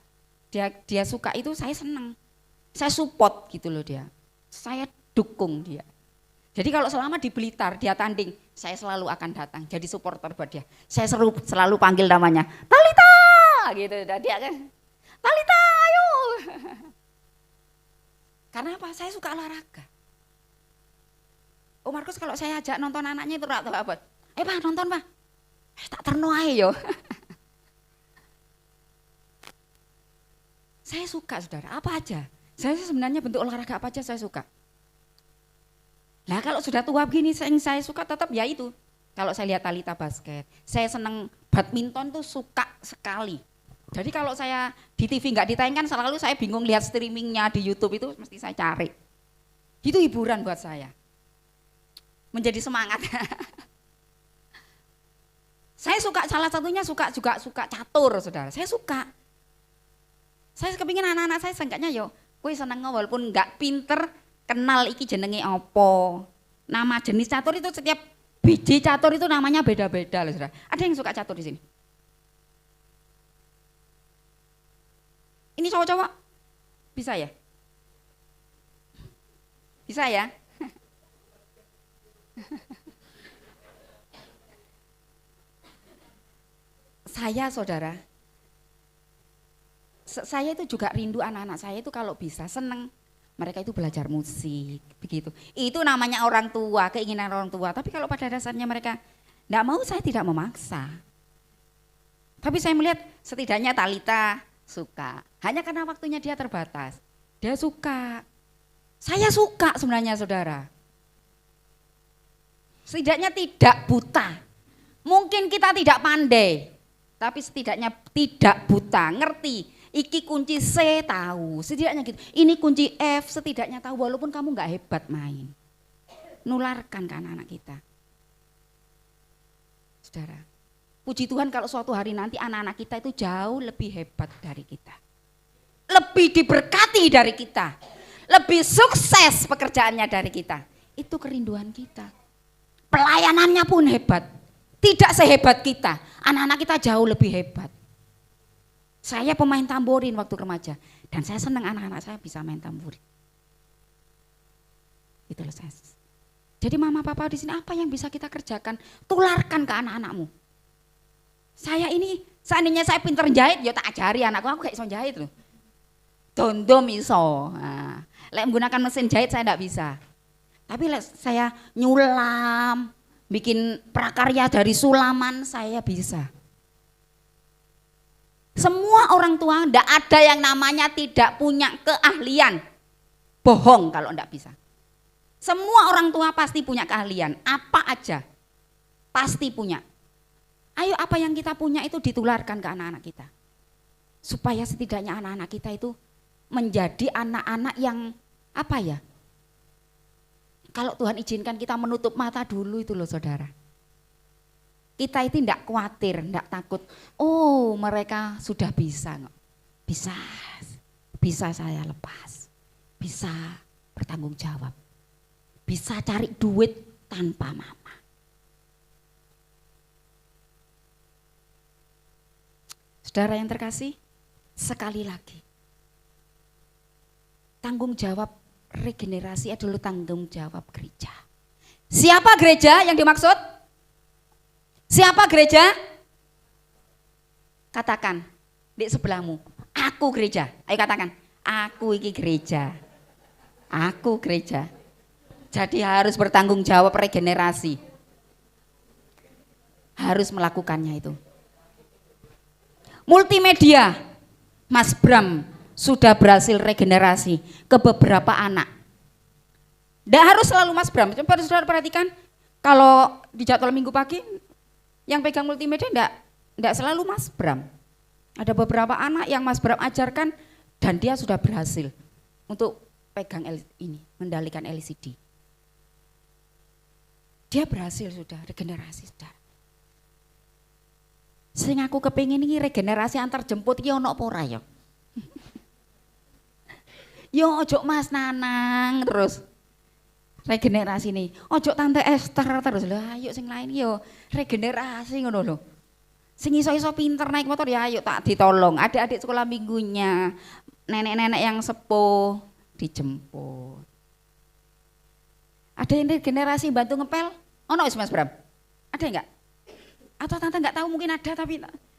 [SPEAKER 3] dia suka itu saya senang. Saya support gitu loh dia. Saya dukung dia. Jadi kalau selama di Blitar dia tanding, saya selalu akan datang jadi supporter buat dia. Saya selalu panggil namanya, Talita gitu dia kan. Talita ayo. Karena apa? Saya suka olahraga. Oh Markus kalau saya ajak nonton anaknya itu atau apa? Pak nonton Pak. Tak terno ae yo. Saya suka saudara, apa aja. Saya sebenarnya bentuk olahraga apa aja saya suka. Nah kalau sudah tua begini yang saya suka tetap ya itu. Kalau saya lihat Talita basket, saya senang badminton tuh suka sekali. Jadi kalau saya di TV nggak ditayangkan selalu saya bingung lihat streamingnya di YouTube itu mesti saya cari. Itu hiburan buat saya. Menjadi semangat. Saya suka salah satunya suka catur saudara. Saya suka. Saya kepingin anak-anak saya seenggaknya yo, kowe seneng walaupun nggak pinter kenal iki jenenge apa. Nama jenis catur itu setiap biji catur itu namanya beda-beda loh saudara. Ada yang suka catur di sini? Ini cowok-cowok bisa ya? Bisa ya? Saya saudara, saya itu juga rindu anak-anak saya itu kalau bisa seneng. Mereka itu belajar musik, begitu. Itu namanya orang tua, keinginan orang tua. Tapi kalau pada dasarnya mereka enggak mau, saya tidak memaksa. Tapi saya melihat setidaknya Talita suka. Hanya karena waktunya dia terbatas. Dia suka. Saya suka sebenarnya saudara. Setidaknya tidak buta. Mungkin kita tidak pandai. Tapi setidaknya tidak buta, ngerti. Iki kunci C tahu, setidaknya gitu. Ini kunci F setidaknya tahu walaupun kamu nggak hebat main. Nularkan ke anak-anak kita. Saudara, puji Tuhan kalau suatu hari nanti anak-anak kita itu jauh lebih hebat dari kita. Lebih diberkati dari kita. Lebih sukses pekerjaannya dari kita. Itu kerinduan kita. Pelayanannya pun hebat. Tidak sehebat kita. Anak-anak kita jauh lebih hebat. Saya pemain tamborin waktu remaja. Dan saya senang anak-anak saya bisa main tamborin. Itu loh saya. Jadi mama papa di sini apa yang bisa kita kerjakan? Tularkan ke anak-anakmu. Saya ini seandainya saya pinter jahit, ya tak ajari anakku, aku gak bisa jahit loh. dondom iso. Nah, lek menggunakan mesin jahit saya enggak bisa. Tapi lek saya nyulam, bikin prakarya dari sulaman saya bisa. Semua orang tua enggak ada yang namanya tidak punya keahlian. Bohong kalau enggak bisa. Semua orang tua pasti punya keahlian, apa aja pasti punya. Ayo apa yang kita punya itu ditularkan ke anak-anak kita. Supaya setidaknya anak-anak kita itu menjadi anak-anak yang apa ya? Kalau Tuhan izinkan kita menutup mata dulu itu loh saudara. Kita itu tidak khawatir, tidak takut. Oh mereka sudah bisa, bisa saya lepas, bisa bertanggung jawab. Bisa cari duit tanpa mama. Saudara yang terkasih, sekali lagi. Tanggung jawab regenerasi adalah tanggung jawab gereja. Siapa gereja yang dimaksud? Siapa gereja? Katakan di sebelahmu, aku gereja. Ayo katakan, aku iki gereja. Aku gereja. Jadi harus bertanggung jawab regenerasi. Harus melakukannya itu. Multimedia, Mas Bram sudah berhasil regenerasi ke beberapa anak. Tidak harus selalu Mas Bram. Coba saudara perhatikan, kalau di jadwal minggu pagi, yang pegang multimedia tidak selalu Mas Bram. Ada beberapa anak yang Mas Bram ajarkan dan dia sudah berhasil untuk pegang ini, mengendalikan LCD. Dia berhasil sudah regenerasi sudah. Sing aku kepingin ini regenerasi antar jemput ki ono apa ora ya? Yo ojo Mas Nanang terus. Regenerasi nih. Ojo Tante Esther terus. Lah ayo sing lain yo regenerasi ngono lho. Sing iso-iso pinter naik motor ya ayo tak ditolong. Adik-adik sekolah minggunya, nenek-nenek yang sepuh dijemput. Ada yang regenerasi bantu ngepel? Ono wis Mas Bram? Ada enggak? Atau tante enggak tahu mungkin ada tapi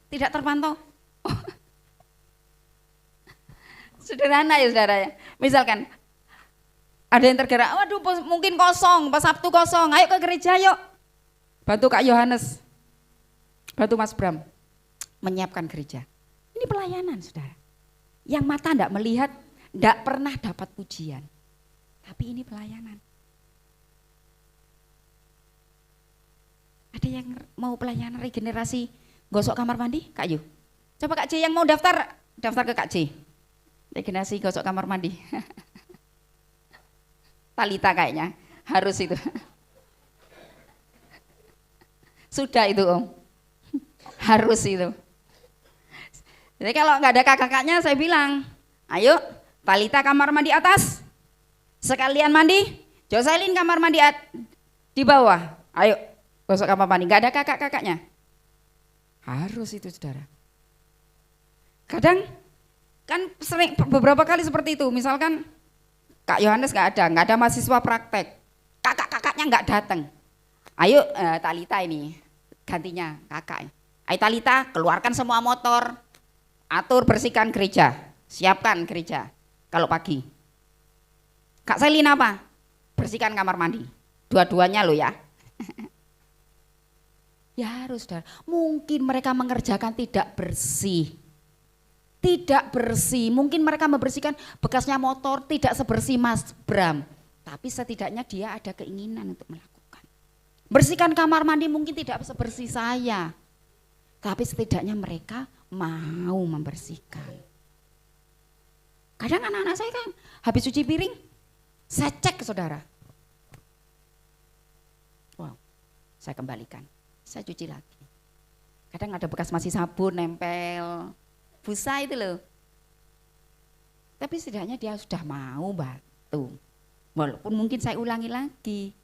[SPEAKER 3] tidak terpantau? Oh. Sederhana ya saudara ya. Misalkan ada yang tergerak, waduh mungkin kosong, pas Sabtu kosong, ayo ke gereja yuk. Bantu Kak Yohanes, bantu Mas Bram menyiapkan gereja. Ini pelayanan saudara. Yang mata enggak melihat, enggak pernah dapat pujian. Tapi ini pelayanan. Ada yang mau pelayanan regenerasi gosok kamar mandi? Kak Yu. Coba Kak C yang mau daftar ke Kak C. Regenerasi gosok kamar mandi. Talita kayaknya harus itu. Sudah itu Om. Harus itu. Jadi kalau nggak ada kakak-kakaknya saya bilang, ayo Talita kamar mandi atas. Sekalian mandi. Jocelyn kamar mandi di bawah. Ayo gosok kamar mandi, nggak ada kakak-kakaknya. Harus itu saudara. Kadang kan sering beberapa kali seperti itu, misalkan Kak Yohanes nggak ada mahasiswa praktek, kakak-kakaknya nggak datang. Ayo Talita ini gantinya kakak. Ayo Talita keluarkan semua motor, atur bersihkan gereja, siapkan gereja kalau pagi. Kak Selin apa? Bersihkan kamar mandi, dua-duanya lo ya. Ya harus, saudara. Mungkin mereka mengerjakan tidak bersih. Tidak bersih, mungkin mereka membersihkan bekasnya motor tidak sebersih Mas Bram. Tapi setidaknya dia ada keinginan untuk melakukan. Bersihkan kamar mandi mungkin tidak sebersih saya. Tapi setidaknya mereka mau membersihkan. Kadang anak-anak saya kan habis cuci piring, saya cek saudara. Wow, saya kembalikan. Saya cuci lagi. Kadang ada bekas masih sabun nempel, busa itu loh. Tapi setidaknya dia sudah mau bantu. Walaupun mungkin saya ulangi lagi.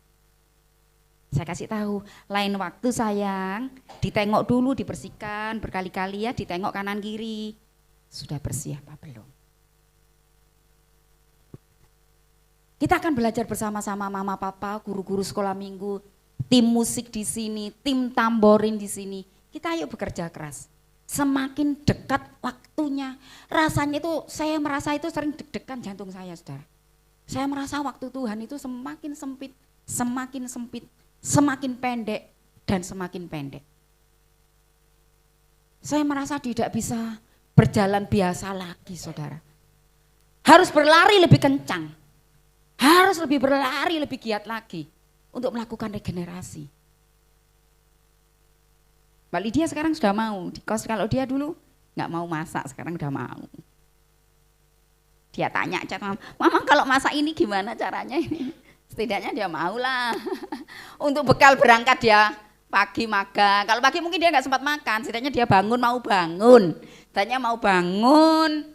[SPEAKER 3] Saya kasih tahu, lain waktu sayang, ditengok dulu, dibersihkan berkali-kali ya, ditengok kanan kiri. Sudah bersih apa belum? Kita akan belajar bersama-sama mama papa, guru-guru sekolah minggu, tim musik di sini, tim tamborin di sini. Kita ayo bekerja keras. semakin dekat waktunya. Rasanya itu saya merasa itu sering deg-degan jantung saya, saudara. Saya merasa waktu Tuhan itu semakin sempit, semakin pendek dan semakin pendek. Saya merasa tidak bisa berjalan biasa lagi, saudara. Harus berlari lebih kencang, harus lebih berlari lebih giat lagi untuk melakukan regenerasi. Mbak Lydia sekarang sudah mau di kos, kalau dia dulu nggak mau masak, sekarang udah mau. Dia tanya, Mama kalau masak ini gimana caranya ini? Setidaknya dia mau lah. Untuk bekal berangkat dia pagi magang. Kalau pagi mungkin dia nggak sempat makan, setidaknya dia mau bangun. Tanya mau bangun,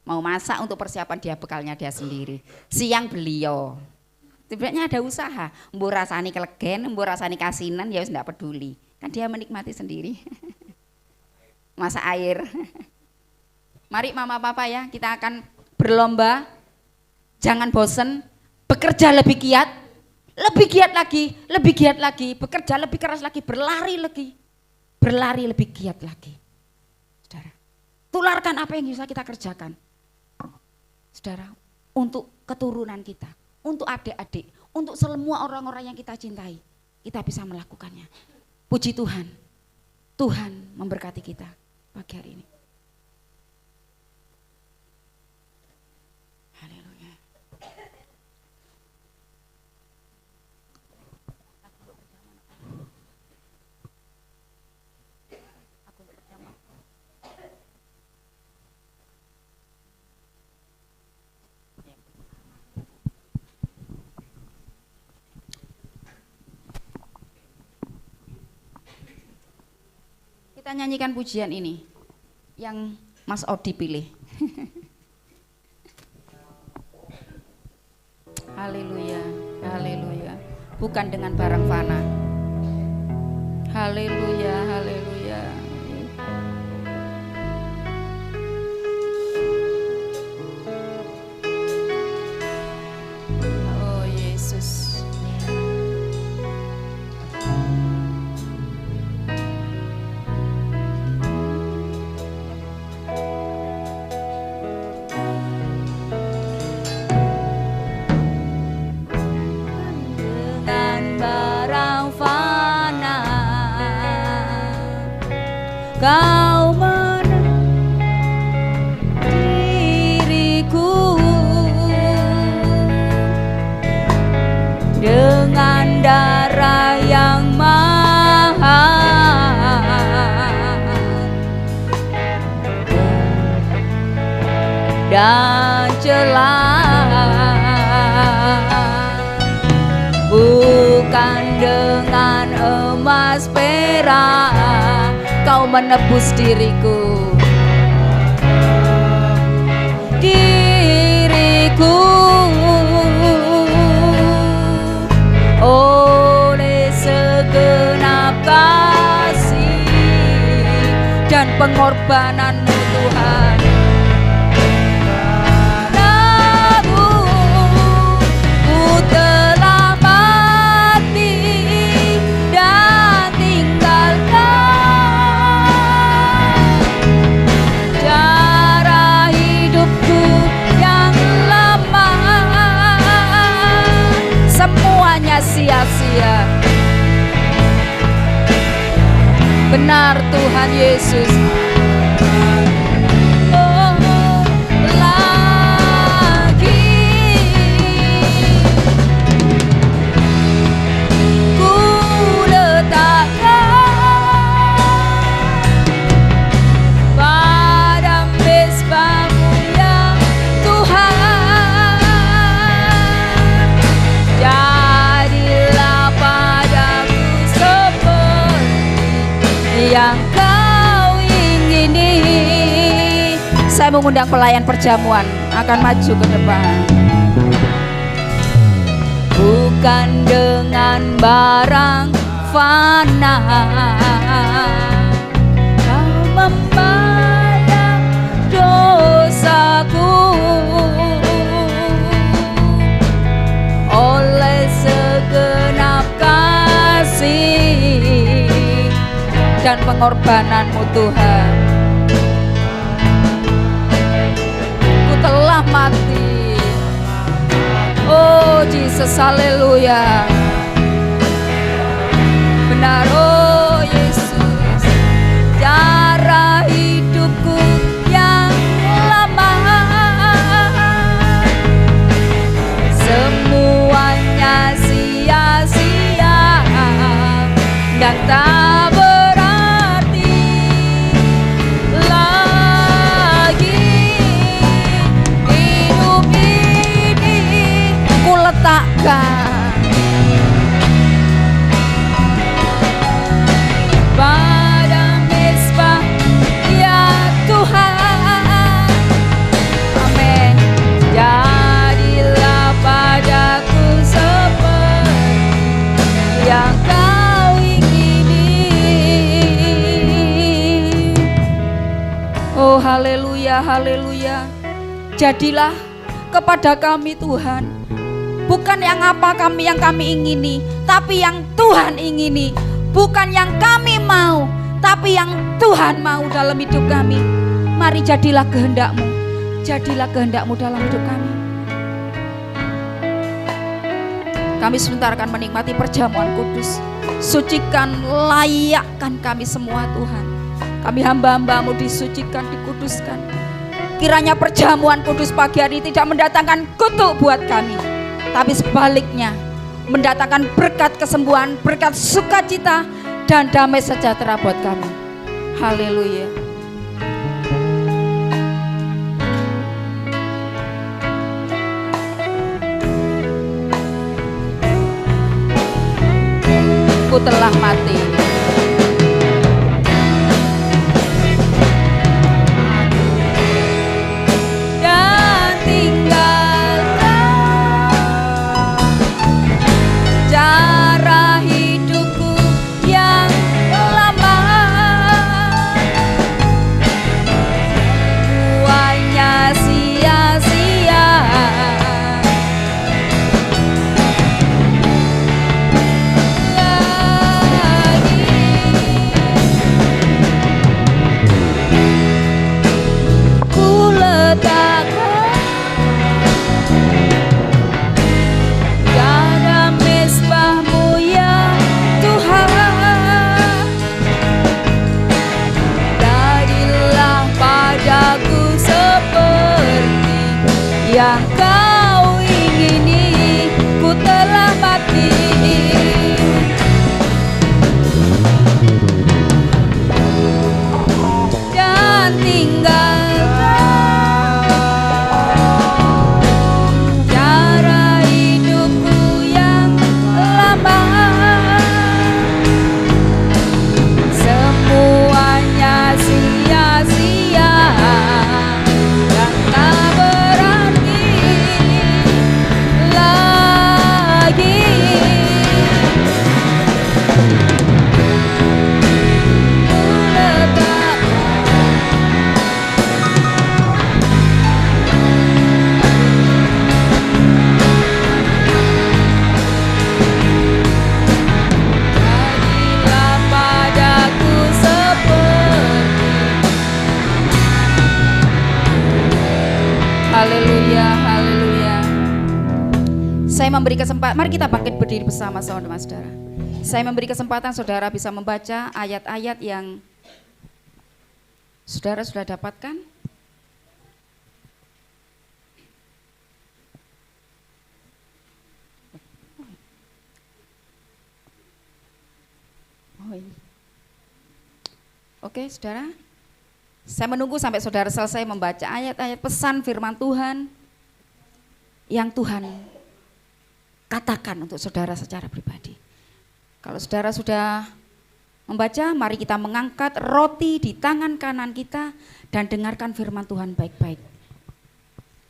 [SPEAKER 3] mau masak untuk persiapan dia bekalnya dia sendiri. Siang beliau. Setidaknya ada usaha. Mbok rasani kelegen, mbok rasani kasinan, ya wis ndak peduli. Kan dia menikmati sendiri. Masak air. Mari mama papa ya, kita akan berlomba. Jangan bosen, bekerja lebih giat lagi, bekerja lebih keras lagi, berlari lebih giat lagi. Saudara, tularkan apa yang bisa kita kerjakan. Saudara, untuk keturunan kita, untuk adik-adik, untuk semua orang-orang yang kita cintai, kita bisa melakukannya. Puji Tuhan, Tuhan memberkati kita pagi hari ini. Haleluya. Kita nyanyikan pujian ini yang Mas Odi pilih. Haleluya, haleluya. Bukan dengan barang fana. Haleluya, haleluya. Oh Yesus. Kau diriku dengan darah yang mahal dan jelas, bukan dengan emas perak Kau menebus diriku, oleh segenap kasih dan pengorbananmu Tuhan. Namun ku telah mati dan tinggalkan cara hidupku yang lama, semuanya sia-sia. Benar Tuhan Yesus. Oh, lagi ku letakkan pada mezbahmu ya Tuhan. Jadilah padaku seperti yang Kau ingini. Saya mengundang pelayan perjamuan akan maju ke depan. Bukan dengan barang fana Kau membayar dosaku, oleh segenap kasih dan pengorbananmu Tuhan. Yesus, haleluya. Benar, oh Yesus, cara hidupku yang lama semuanya sia-sia dan tak berarti lagi. Hidup ini ku letakkan pada mezbah ya Tuhan. Amin. Jadilah padaku seperti yang Kau ingini. Oh haleluya, haleluya. Jadilah kepada kami Tuhan, bukan yang apa yang kami ingini, tapi yang Tuhan ingini. Bukan yang kami mau, tapi yang Tuhan mau dalam hidup kami. Mari jadilah kehendak-Mu. Jadilah kehendak-Mu dalam hidup kami. Kami sebentar akan menikmati perjamuan kudus. Sucikan, layakkan kami semua Tuhan. Kami hamba-hamba-Mu disucikan, dikuduskan. Kiranya perjamuan kudus pagi hari tidak mendatangkan kutuk buat kami, tapi sebaliknya mendatangkan berkat kesembuhan, berkat sukacita dan damai sejahtera buat kami. Haleluya. Ku telah mati. Dan tinggalkan cara hidupku yang lama. Semuanya sia-sia. Ku letakkan pada mezbah-Mu ya Tuhan. Jadilah padaku seperti yang Kau ingini. Ku telah mati dan tinggalkan cara hidupku yang lama. Semuanya sia-sia dan tak berarti lagi. Ku letakkan jadilah padaku seperti. Haleluya, haleluya. Saya memberi kesempatan, mari kita bangkit berdiri bersama saudara-saudara. Saya memberi kesempatan saudara bisa membaca ayat-ayat yang saudara sudah dapatkan. Oh, ini. Oke, saudara. Saya menunggu sampai saudara selesai membaca ayat-ayat pesan firman Tuhan yang Tuhan katakan untuk saudara secara pribadi. Kalau saudara sudah membaca, mari kita mengangkat roti di tangan kanan kita dan dengarkan firman Tuhan baik-baik.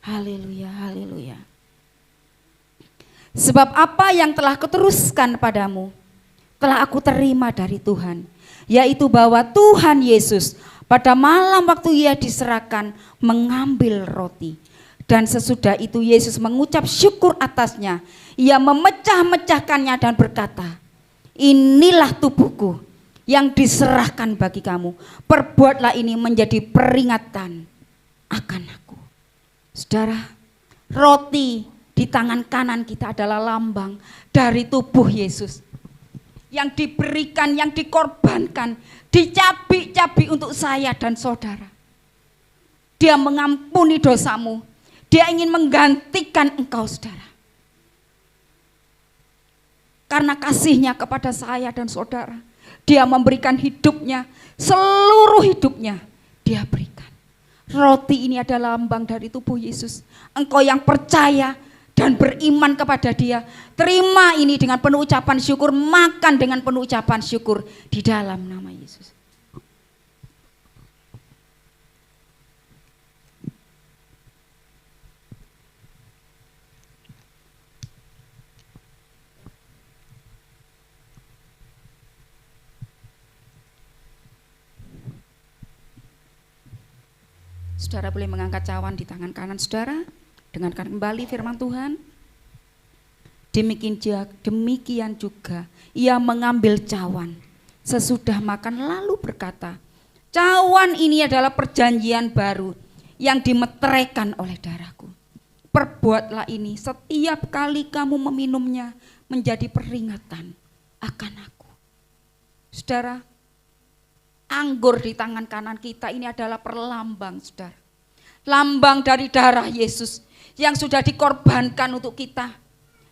[SPEAKER 3] Haleluya, haleluya. Sebab apa yang telah kuteruskan padamu telah aku terima dari Tuhan, yaitu bahwa Tuhan Yesus pada malam waktu Ia diserahkan mengambil roti, dan sesudah itu Yesus mengucap syukur atasnya. Ia memecah-mecahkannya dan berkata, inilah tubuhku yang diserahkan bagi kamu. Perbuatlah ini menjadi peringatan akan aku. Saudara, roti di di tangan kanan kita adalah lambang dari tubuh Yesus yang diberikan, yang dikorbankan, dicabik-cabik untuk saya dan saudara. Dia mengampuni dosamu, dia ingin menggantikan engkau saudara. Karena kasihnya kepada saya dan saudara, dia memberikan hidupnya, seluruh hidupnya dia berikan. Roti ini adalah lambang dari tubuh Yesus. Engkau yang percaya dan beriman kepada dia, terima ini dengan penuh ucapan syukur, makan dengan penuh ucapan syukur di dalam nama Yesus. Saudara boleh mengangkat cawan di tangan kanan saudara. Dengarkan kembali firman Tuhan. Demikian juga ia mengambil cawan sesudah makan lalu berkata, cawan ini adalah perjanjian baru yang dimeteraikan oleh darahku. Perbuatlah ini setiap kali kamu meminumnya menjadi peringatan akan aku. Saudara, anggur di tangan kanan kita ini adalah perlambang saudara. Lambang dari darah Yesus yang sudah dikorbankan untuk kita.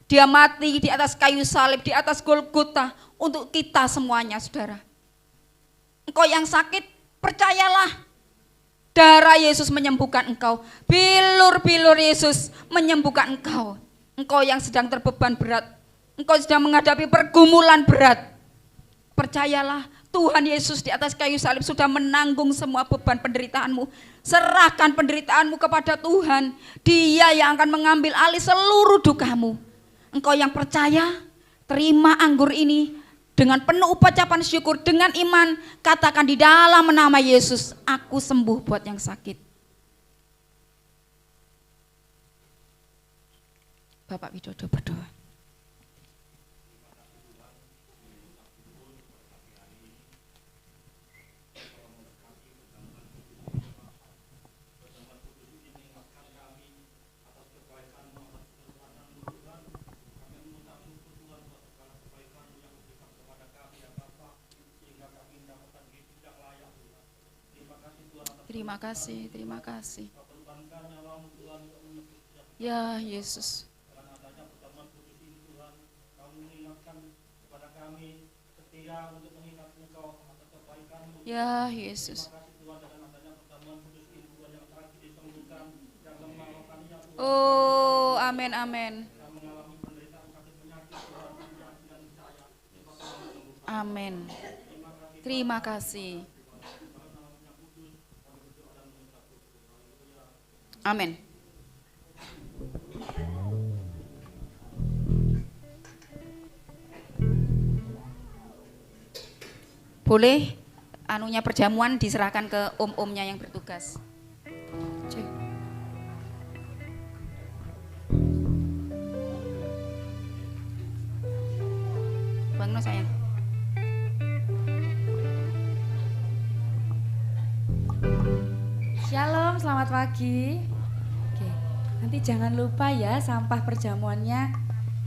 [SPEAKER 3] Dia mati di atas kayu salib, di atas Golgota untuk kita semuanya saudara. Engkau yang sakit, percayalah. Darah Yesus menyembuhkan engkau. Bilur-bilur Yesus menyembuhkan engkau. Engkau yang sedang terbeban berat. Engkau sedang menghadapi pergumulan berat. Percayalah, Tuhan Yesus di atas kayu salib sudah menanggung semua beban penderitaanmu. Serahkan penderitaanmu kepada Tuhan. Dia yang akan mengambil alih seluruh dukamu. Engkau yang percaya, terima anggur ini dengan penuh ucapan syukur, dengan iman, katakan di dalam nama Yesus, aku sembuh buat yang sakit. Bapak Widodo berdoa. Terima kasih, terima kasih. Ya Yesus. Ya Yesus. Oh, amin, amin. Amin. Terima kasih. Amin. Boleh anunya perjamuan diserahkan ke om-omnya yang bertugas. Cik. Bang No sayang.
[SPEAKER 4] Shalom, selamat pagi. Oke, nanti jangan lupa ya sampah perjamuannya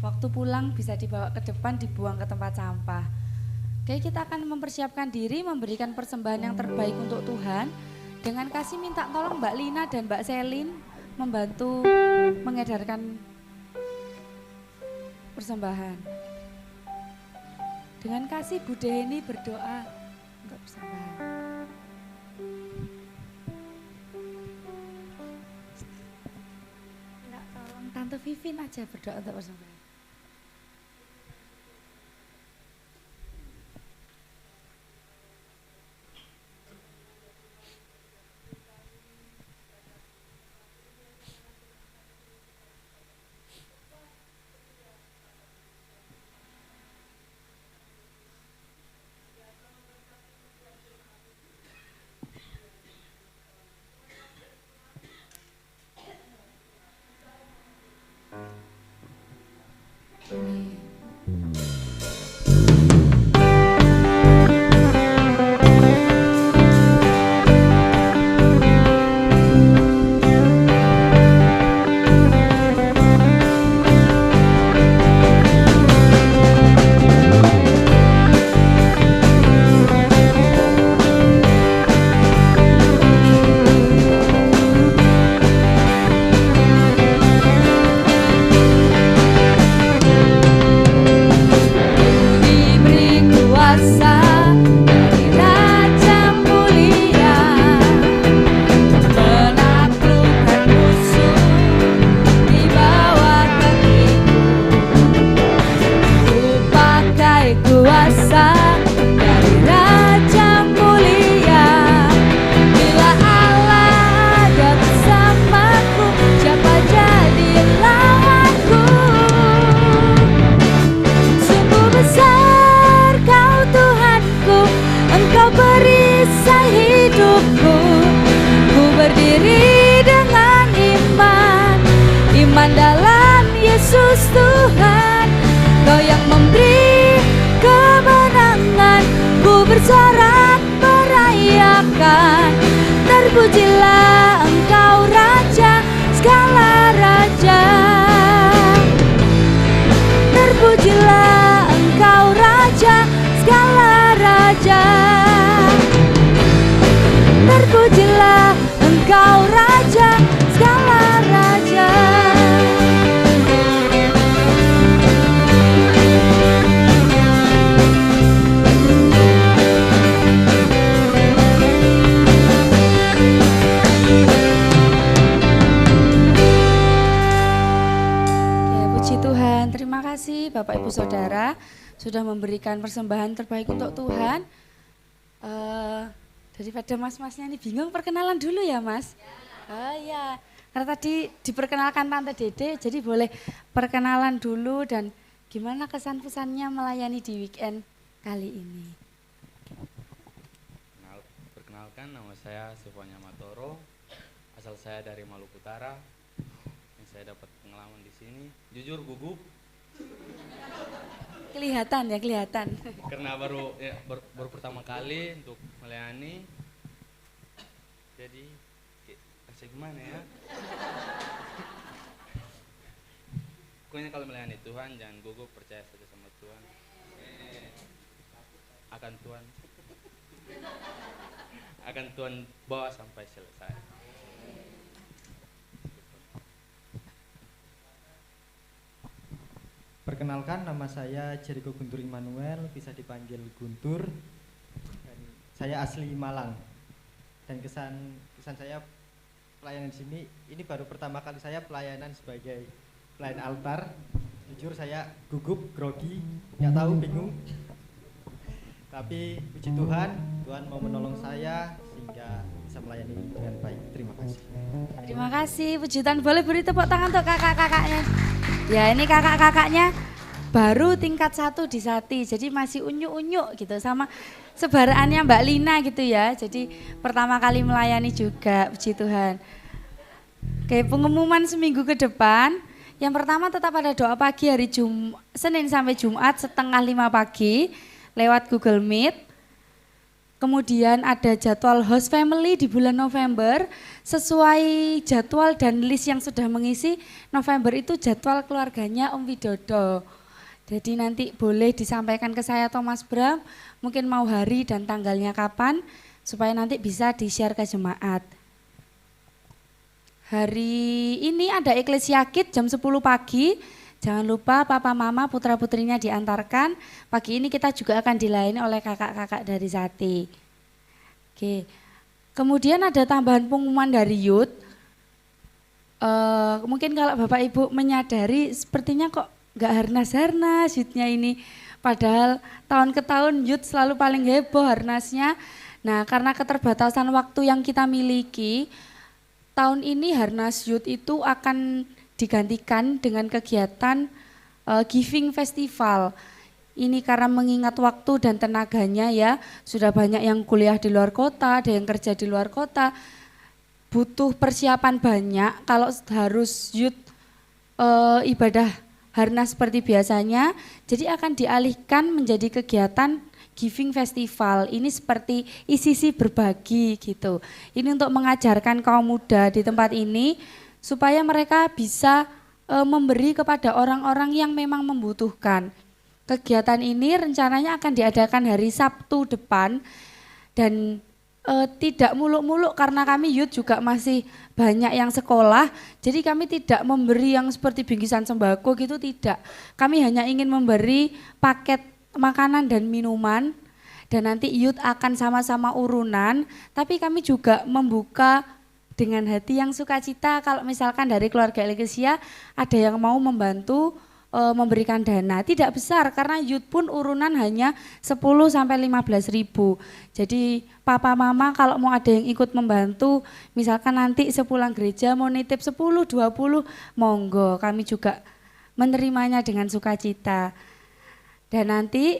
[SPEAKER 4] waktu pulang bisa dibawa ke depan, dibuang ke tempat sampah. Oke, kita akan mempersiapkan diri memberikan persembahan yang terbaik untuk Tuhan. Dengan kasih minta tolong Mbak Lina dan Mbak Selin membantu mengedarkan persembahan. Dengan kasih Bu Deni berdoa untuk persembahan. Tante Vivin aja berdoa untuk persembahan. Yesus Tuhan, Kau yang memberi kemenangan. Ku bersorak merayakan, terpujilah Engkau Raja segala raja. Terpujilah Engkau Raja segala raja. Terpujilah Engkau Raja segala raja. Puji Tuhan, terima kasih Bapak Ibu Saudara sudah memberikan persembahan terbaik untuk Tuhan. Daripada mas-masnya ini bingung, perkenalan dulu ya mas. Oh iya, karena tadi diperkenalkan Tante Dede, jadi boleh perkenalan dulu dan gimana kesan-pesannya melayani di weekend kali ini.
[SPEAKER 5] Perkenalkan, nama saya Sifwanya Matoro, asal saya dari Maluku Utara. Yang saya dapat pengalaman di sini, jujur gugup.
[SPEAKER 4] Kelihatan ya, kelihatan.
[SPEAKER 5] Karena baru pertama kali untuk melayani, jadi rasanya gimana ya? Pokoknya kalau melayani Tuhan jangan gugup, percaya saja sama Tuhan. Akan Tuhan bawa sampai selesai.
[SPEAKER 1] Perkenalkan, nama saya Jericho Guntur Immanuel, bisa dipanggil Guntur. Dan saya asli Malang. Dan kesan saya pelayanan di sini, ini baru pertama kali saya pelayanan sebagai pelayan altar. Jujur saya gugup, grogi, nggak tahu, bingung. Tapi puji Tuhan, Tuhan mau menolong saya sehingga bisa melayani dengan baik. Terima kasih.
[SPEAKER 4] Terima kasih, puji Tuhan. Boleh beri tepuk tangan untuk kakak-kakaknya. Ya, ini kakak-kakaknya baru tingkat 1 di Sati, jadi masih unyu-unyu gitu sama sebaraannya Mbak Lina gitu ya. Jadi pertama kali melayani juga, puji Tuhan. Oke, pengumuman seminggu ke depan. Yang pertama tetap ada doa pagi hari Senin sampai Jumat 4:30 pagi lewat Google Meet. Kemudian ada jadwal host family di bulan November, sesuai jadwal dan list yang sudah mengisi November itu jadwal keluarganya Om Widodo. Jadi nanti boleh disampaikan ke saya atau Mas Bram, mungkin mau hari dan tanggalnya kapan, supaya nanti bisa di-share ke jemaat. Hari ini ada Eklesia Kids jam 10 pagi, jangan lupa papa mama putra putrinya diantarkan. Pagi ini kita juga akan dilayani oleh kakak-kakak dari Sati. Oke. Kemudian ada tambahan pengumuman dari youth. Mungkin kalau Bapak Ibu menyadari sepertinya kok gak harnas-harnas youthnya ini. Padahal tahun ke tahun youth selalu paling heboh harnasnya. Nah, karena keterbatasan waktu yang kita miliki, tahun ini harnas youth itu akan digantikan dengan kegiatan Giving Festival. Ini karena mengingat waktu dan tenaganya ya, sudah banyak yang kuliah di luar kota, ada yang kerja di luar kota, butuh persiapan banyak. Kalau harus youth ibadah harnas seperti biasanya, jadi akan dialihkan menjadi kegiatan Giving Festival. Ini seperti isi berbagi gitu. Ini untuk mengajarkan kaum muda di tempat ini supaya mereka bisa memberi kepada orang-orang yang memang membutuhkan. Kegiatan ini rencananya akan diadakan hari Sabtu depan dan tidak muluk-muluk karena kami youth juga masih banyak yang sekolah, jadi kami tidak memberi yang seperti bingkisan sembako gitu, tidak. Kami hanya ingin memberi paket makanan dan minuman dan nanti youth akan sama-sama urunan, tapi kami juga membuka dengan hati yang sukacita kalau misalkan dari keluarga Eklesia ada yang mau membantu memberikan dana, tidak besar karena youth pun urunan hanya 10 sampai 15 ribu. Jadi papa mama kalau mau ada yang ikut membantu, misalkan nanti sepulang gereja mau nitip 10, 20, monggo, kami juga menerimanya dengan sukacita. Dan nanti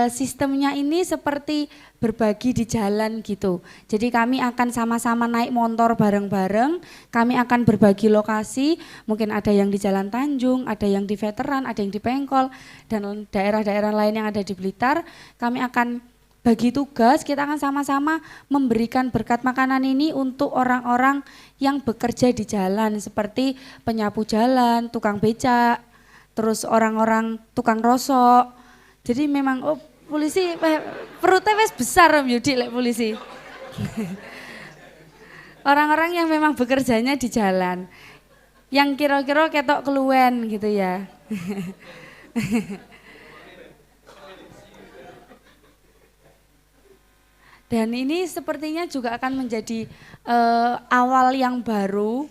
[SPEAKER 4] sistemnya ini seperti berbagi di jalan gitu. Jadi kami akan sama-sama naik motor bareng-bareng, kami akan berbagi lokasi, mungkin ada yang di Jalan Tanjung, ada yang di Veteran, ada yang di Pengkol, dan daerah-daerah lain yang ada di Blitar. Kami akan bagi tugas, kita akan sama-sama memberikan berkat makanan ini untuk orang-orang yang bekerja di jalan, seperti penyapu jalan, tukang becak, terus orang-orang tukang rosok. Jadi memang polisi perutnya wes besar Om Yudi lek polisi. Orang-orang yang memang bekerjanya di jalan. Yang kira-kira ketok keluwen gitu ya. Dan ini sepertinya juga akan menjadi awal yang baru.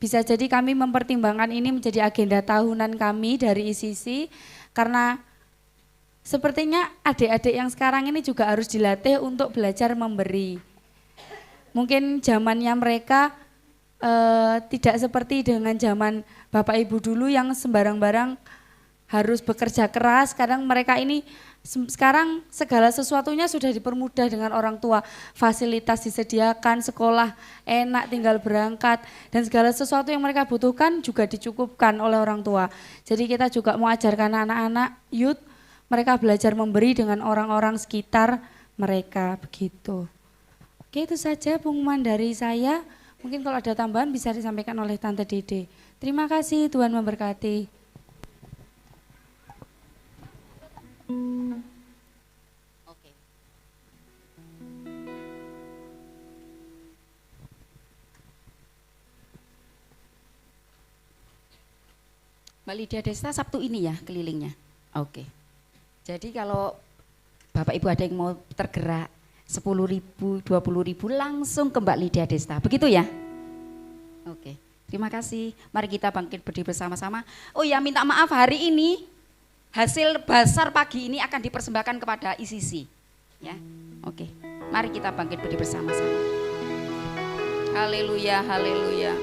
[SPEAKER 4] Bisa jadi kami mempertimbangkan ini menjadi agenda tahunan kami dari ICC karena sepertinya adik-adik yang sekarang ini juga harus dilatih untuk belajar memberi. Mungkin zamannya mereka tidak seperti dengan zaman Bapak Ibu dulu yang sembarang-barang harus bekerja keras. Kadang mereka ini sekarang segala sesuatunya sudah dipermudah dengan orang tua. Fasilitas disediakan, sekolah enak tinggal berangkat. Dan segala sesuatu yang mereka butuhkan juga dicukupkan oleh orang tua. Jadi kita juga mau ajarkan anak-anak youth, mereka belajar memberi dengan orang-orang sekitar mereka begitu. Oke, itu saja pengumuman dari saya. Mungkin kalau ada tambahan bisa disampaikan oleh Tante Dede. Terima kasih, Tuhan memberkati.
[SPEAKER 3] Oke. Mbak Lydia Desta Sabtu ini ya kelilingnya. Oke. Jadi kalau Bapak Ibu ada yang mau tergerak 10.000, 20.000 langsung ke Mbak Lydia Desta. Begitu ya? Oke. Terima kasih. Mari kita bangkit berdiri bersama-sama. Oh ya, minta maaf hari ini hasil basar pagi ini akan dipersembahkan kepada ICC. Ya. Oke. Mari kita bangkit berdiri bersama-sama. Haleluya, haleluya.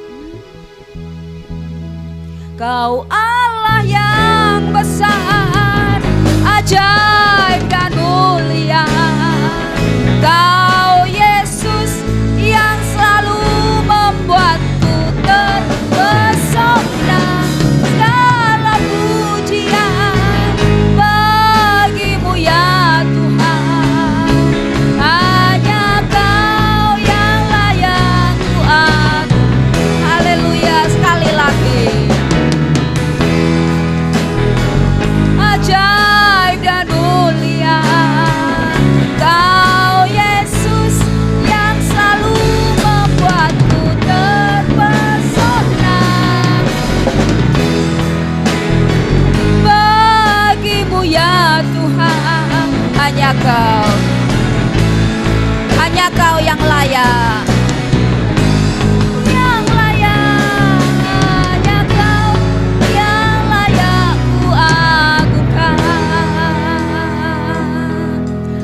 [SPEAKER 3] Kau Allah yang besar, ajaib dan mulia. Kau Yesus yang selalu membuatku terpesona. Segala pujian bagimu ya Tuhan. Hanya Kau yang layak ku agung. Haleluya, sekali lagi. Ajaib dan mulia, Kau Yesus yang selalu membuatku terpesona. Bagimu ya Tuhan, hanya Kau yang layak. Yang layak, hanya Kau yang layak ku agungkan.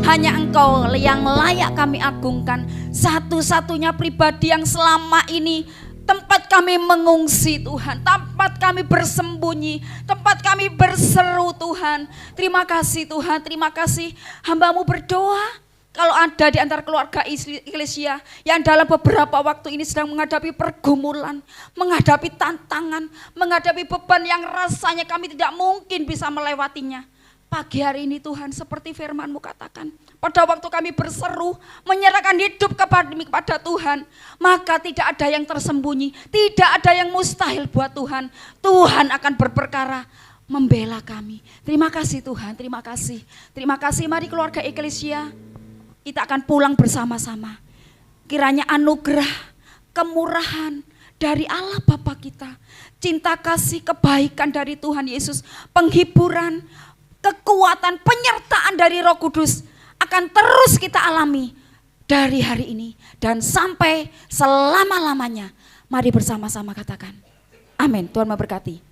[SPEAKER 3] Hanya Engkau yang layak kami agungkan. Satu-satunya pribadi yang selama ini tempat kami mengungsi Tuhan, tempat kami bersembunyi, tempat kami berseru Tuhan. Terima kasih Tuhan, terima kasih. Hamba-Mu berdoa kalau ada di antara keluarga Eklesia yang dalam beberapa waktu ini sedang menghadapi pergumulan, menghadapi tantangan, menghadapi beban yang rasanya kami tidak mungkin bisa melewatinya. Pagi hari ini Tuhan, seperti firman-Mu katakan, pada waktu kami berseru, menyerahkan hidup kepada Tuhan, maka tidak ada yang tersembunyi, tidak ada yang mustahil buat Tuhan. Tuhan akan berperkara membela kami. Terima kasih Tuhan, terima kasih. Terima kasih, mari keluarga Eklesia, kita akan pulang bersama-sama. Kiranya anugerah, kemurahan dari Allah Bapa kita, cinta kasih, kebaikan dari Tuhan Yesus, penghiburan, kekuatan, penyertaan dari Roh Kudus akan terus kita alami dari hari ini dan sampai selama-lamanya. Mari bersama-sama katakan amin. Tuhan memberkati.